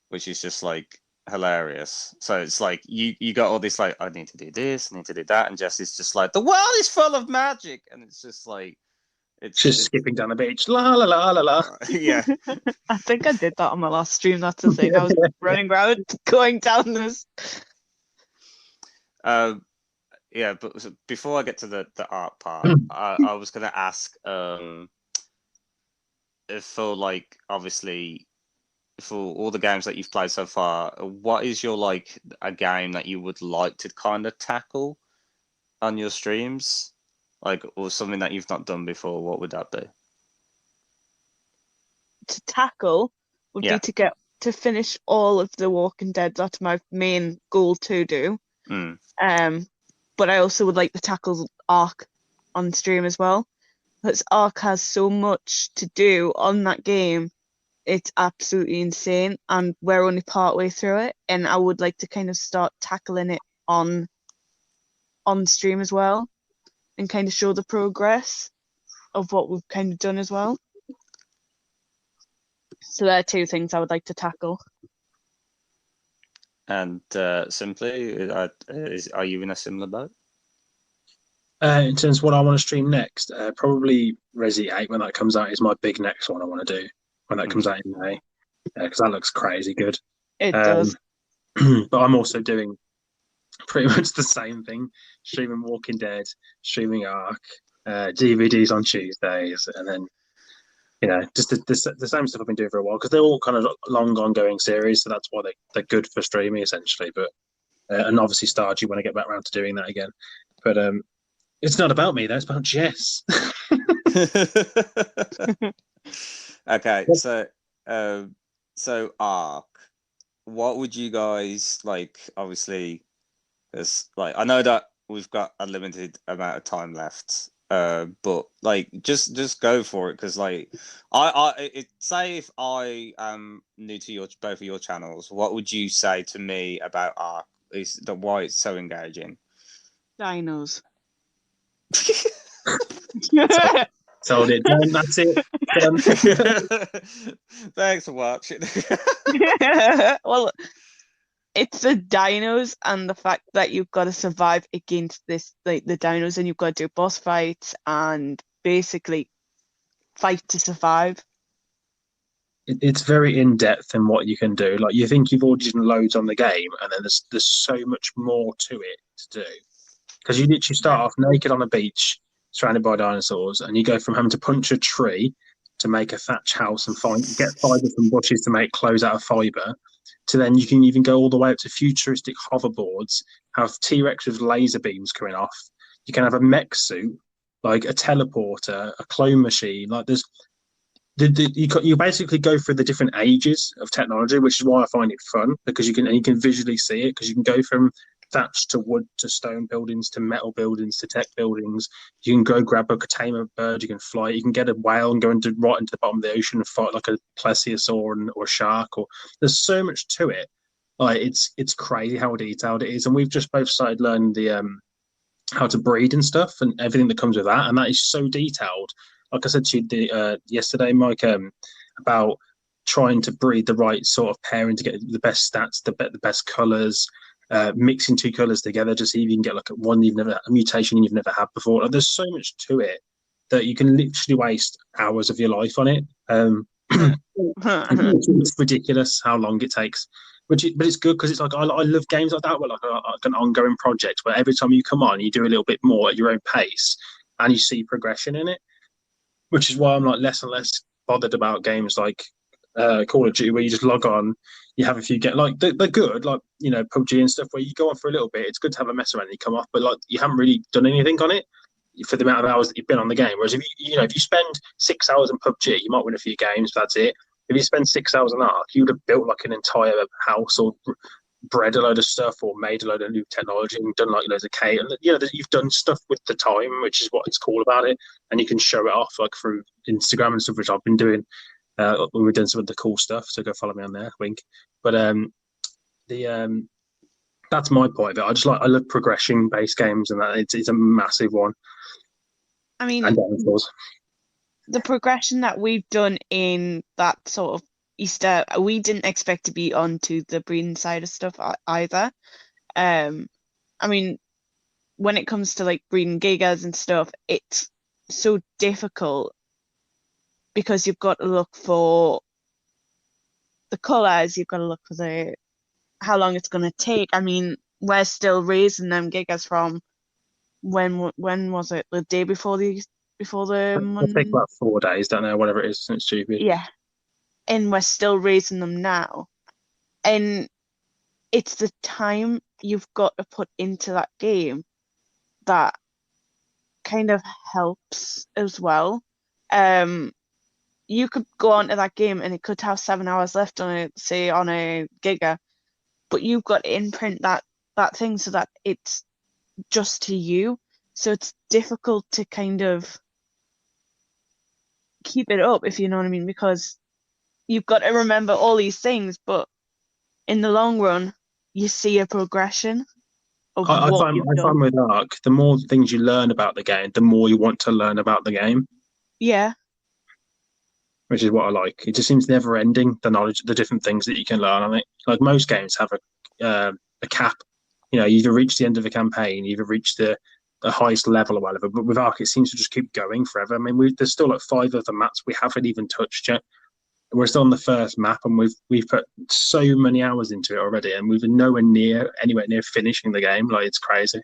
which is just, like, hilarious. So it's like you got all this, like, I need to do this, I need to do that, and Jess is just like, the world is full of magic, and it's just like, it's just skipping down the beach. La la la la la. Yeah. I think I did that on my last stream. That's the thing. I was running around going down this. Yeah, but before I get to the art part, I was going to ask, for like obviously for all the games that you've played so far, what is your like a game that you would like to kind of tackle on your streams, like, or something that you've not done before? What would that be? To tackle would Yeah. be to finish all of the Walking Dead. That's my main goal to do. But I also would like to tackle Ark on stream as well, because Ark has so much to do on that game. It's absolutely insane, and we're only partway through it, and I would like to kind of start tackling it on stream as well, and kind of show the progress of what we've kind of done as well. So there are two things I would like to tackle. And simply, are you in a similar boat? In terms of what I want to stream next, probably Resi 8 when that comes out is my big next one I want to do when that comes out in May, because that looks crazy good. It does. But I'm also doing pretty much the same thing: streaming Walking Dead, streaming Ark, DVDs on Tuesdays, and then just the same stuff I've been doing for a while, because they're all kind of long ongoing series, so that's why they're good for streaming essentially. But and obviously Stardew when I get back around to doing that again. But it's not about me though; it's about Jess. Okay, so Ark, what would you guys like? Obviously, there's like, I know that we've got a limited amount of time left, but like just go for it, because like say if I am new to both of your channels, what would you say to me about Ark? Is the why it's so engaging? Dinos. Sold it. Done. That's it. Done. Thanks for watching. Well, it's the dinos and the fact that you've got to survive against this, like the dinos, and you've got to do boss fights and basically fight to survive. It's very in depth in what you can do. Like, you think you've already done loads on the game, and then there's so much more to it to do. Because you literally start off naked on a beach, surrounded by dinosaurs, and you go from having to punch a tree to make a thatch house and get fibre from bushes to make clothes out of fibre, to then you can even go all the way up to futuristic hoverboards, have T-Rex with laser beams coming off. You can have a mech suit, like a teleporter, a clone machine. Like there's you basically go through the different ages of technology, which is why I find it fun, because you can visually see it, because you can go from thatch to wood to stone buildings to metal buildings to tech buildings. You can go grab a tame bird, you can fly, you can get a whale and go right into the bottom of the ocean and fight like a plesiosaur or a shark. Or there's so much to it. Like it's crazy how detailed it is, and we've just both started learning the how to breed and stuff and everything that comes with that, and that is so detailed. Like I said to you yesterday, Mike, about trying to breed the right sort of pairing to get the best stats, the best colours, mixing two colours together just so you can get like a mutation you've never had before. Like, there's so much to it that you can literally waste hours of your life on it. It's ridiculous how long it takes. But it's good, because it's like I love games like that, where like an ongoing project where every time you come on, you do a little bit more at your own pace, and you see progression in it. Which is why I'm like less and less bothered about games like Call of Duty, where you just log on, you have a few games, like they're good, like PUBG and stuff, where you go on for a little bit. It's good to have a mess around and you come off, but like you haven't really done anything on it for the amount of hours that you've been on the game. Whereas if you spend 6 hours in PUBG, you might win a few games, but that's it. If you spend 6 hours on Ark, you would have built like an entire house, or bred a load of stuff, or made a load of new technology, and done like loads of K, and you've done stuff with the time, which is what it's cool about it, and you can show it off like through Instagram and stuff, which I've been doing when we're doing some of the cool stuff. So go follow me on there, wink. But that's my point of it. I love progression based games, and that it's a massive one. I mean, and dinosaurs. The progression that we've done in that sort of Easter, we didn't expect to be onto the breeding side of stuff either. I mean, when it comes to like breeding gigas and stuff, it's so difficult, because you've got to look for the colours, you've got to look for how long it's going to take. I mean, we're still raising them gigas from when was it? The day before the before the It'll take about 4 days, don't know, whatever it is, it's stupid. Yeah. And we're still raising them now. And it's the time you've got to put into that game that kind of helps as well. You could go onto that game and it could have 7 hours left on it, say on a Giga, but you've got to imprint that thing so that it's just to you. So it's difficult to kind of keep it up, if you know what I mean, because you've got to remember all these things, but in the long run, you see a progression of I what find you've done. with Ark, the more things you learn about the game, the more you want to learn about the game. Yeah. Which is what I like. It just seems never ending, the knowledge, the different things that you can learn on it. Like most games have a cap. You know, you've either reached the end of a campaign, you've either reached the highest level or whatever. But with Ark, it seems to just keep going forever. I mean, there's still like 5 other maps we haven't even touched yet. We're still on the first map, and we've put so many hours into it already, and we've been anywhere near finishing the game. Like, it's crazy.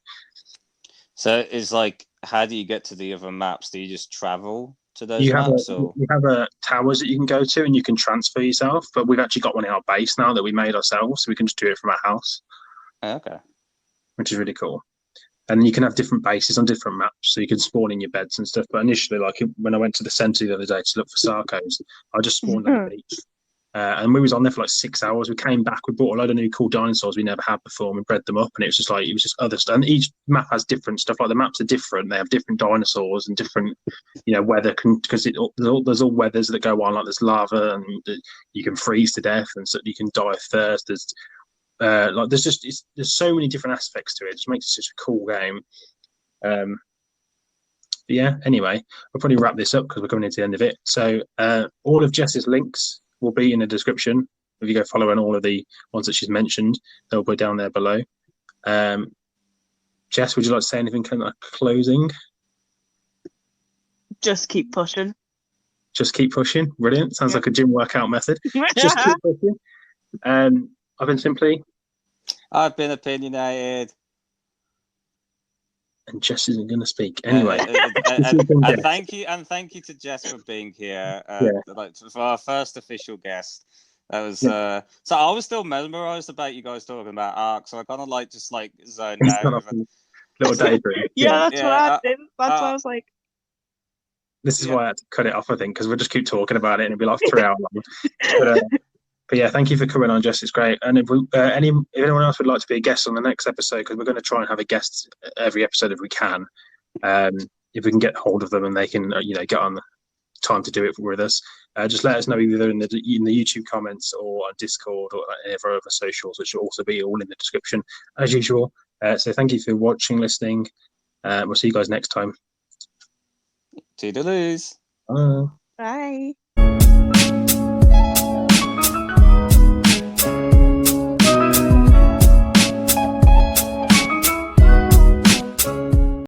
So it's like, how do you get to the other maps? Do you just travel to those You have maps? Or you have towers that you can go to, and you can transfer yourself. But we've actually got one in our base now that we made ourselves, so we can just do it from our house, okay. which is really cool. And you can have different bases on different maps, so you can spawn in your beds and stuff. But initially, like when I went to the centre the other day to look for Sarcos, I just spawned on the beach. And we was on there for like 6 hours. We came back, we bought a load of new cool dinosaurs we never had before, and we bred them up. And it was just other stuff. And each map has different stuff. Like the maps are different. They have different dinosaurs and different, weather, because there's all weathers that go on. Like there's lava, and you can freeze to death, and so you can die of thirst. There's so many different aspects to it. It just makes it such a cool game. Yeah. Anyway, I'll probably wrap this up because we're coming into the end of it. So all of Jess's links will be in the description. If you go following all of the ones that she's mentioned, they'll be down there below. Jess, would you like to say anything kind of closing? Just keep pushing. Just keep pushing. Brilliant. Sounds like a gym workout method. Just keep pushing. I've been Simply. I've been opinionated. And Jess isn't going to speak anyway. And thank you to Jess for being here. Like for our first official guest. That was so I was still mesmerized about you guys talking about Ark. So I kind of just zoned out. Little daydream. That's what I did. That's why I was like. This is why I had to cut it off, I think, because we'll just keep talking about it and it'll be like 3 hours long. But yeah, thank you for coming on, Jess. It's great. And if anyone else would like to be a guest on the next episode, because we're going to try and have a guest every episode if we can, if we can get hold of them and they can, get on the time to do it with us, just let us know either in the YouTube comments or on Discord or any of our other socials, which will also be all in the description as usual. So thank you for watching, listening. We'll see you guys next time. Toodaloos. Bye. Bye.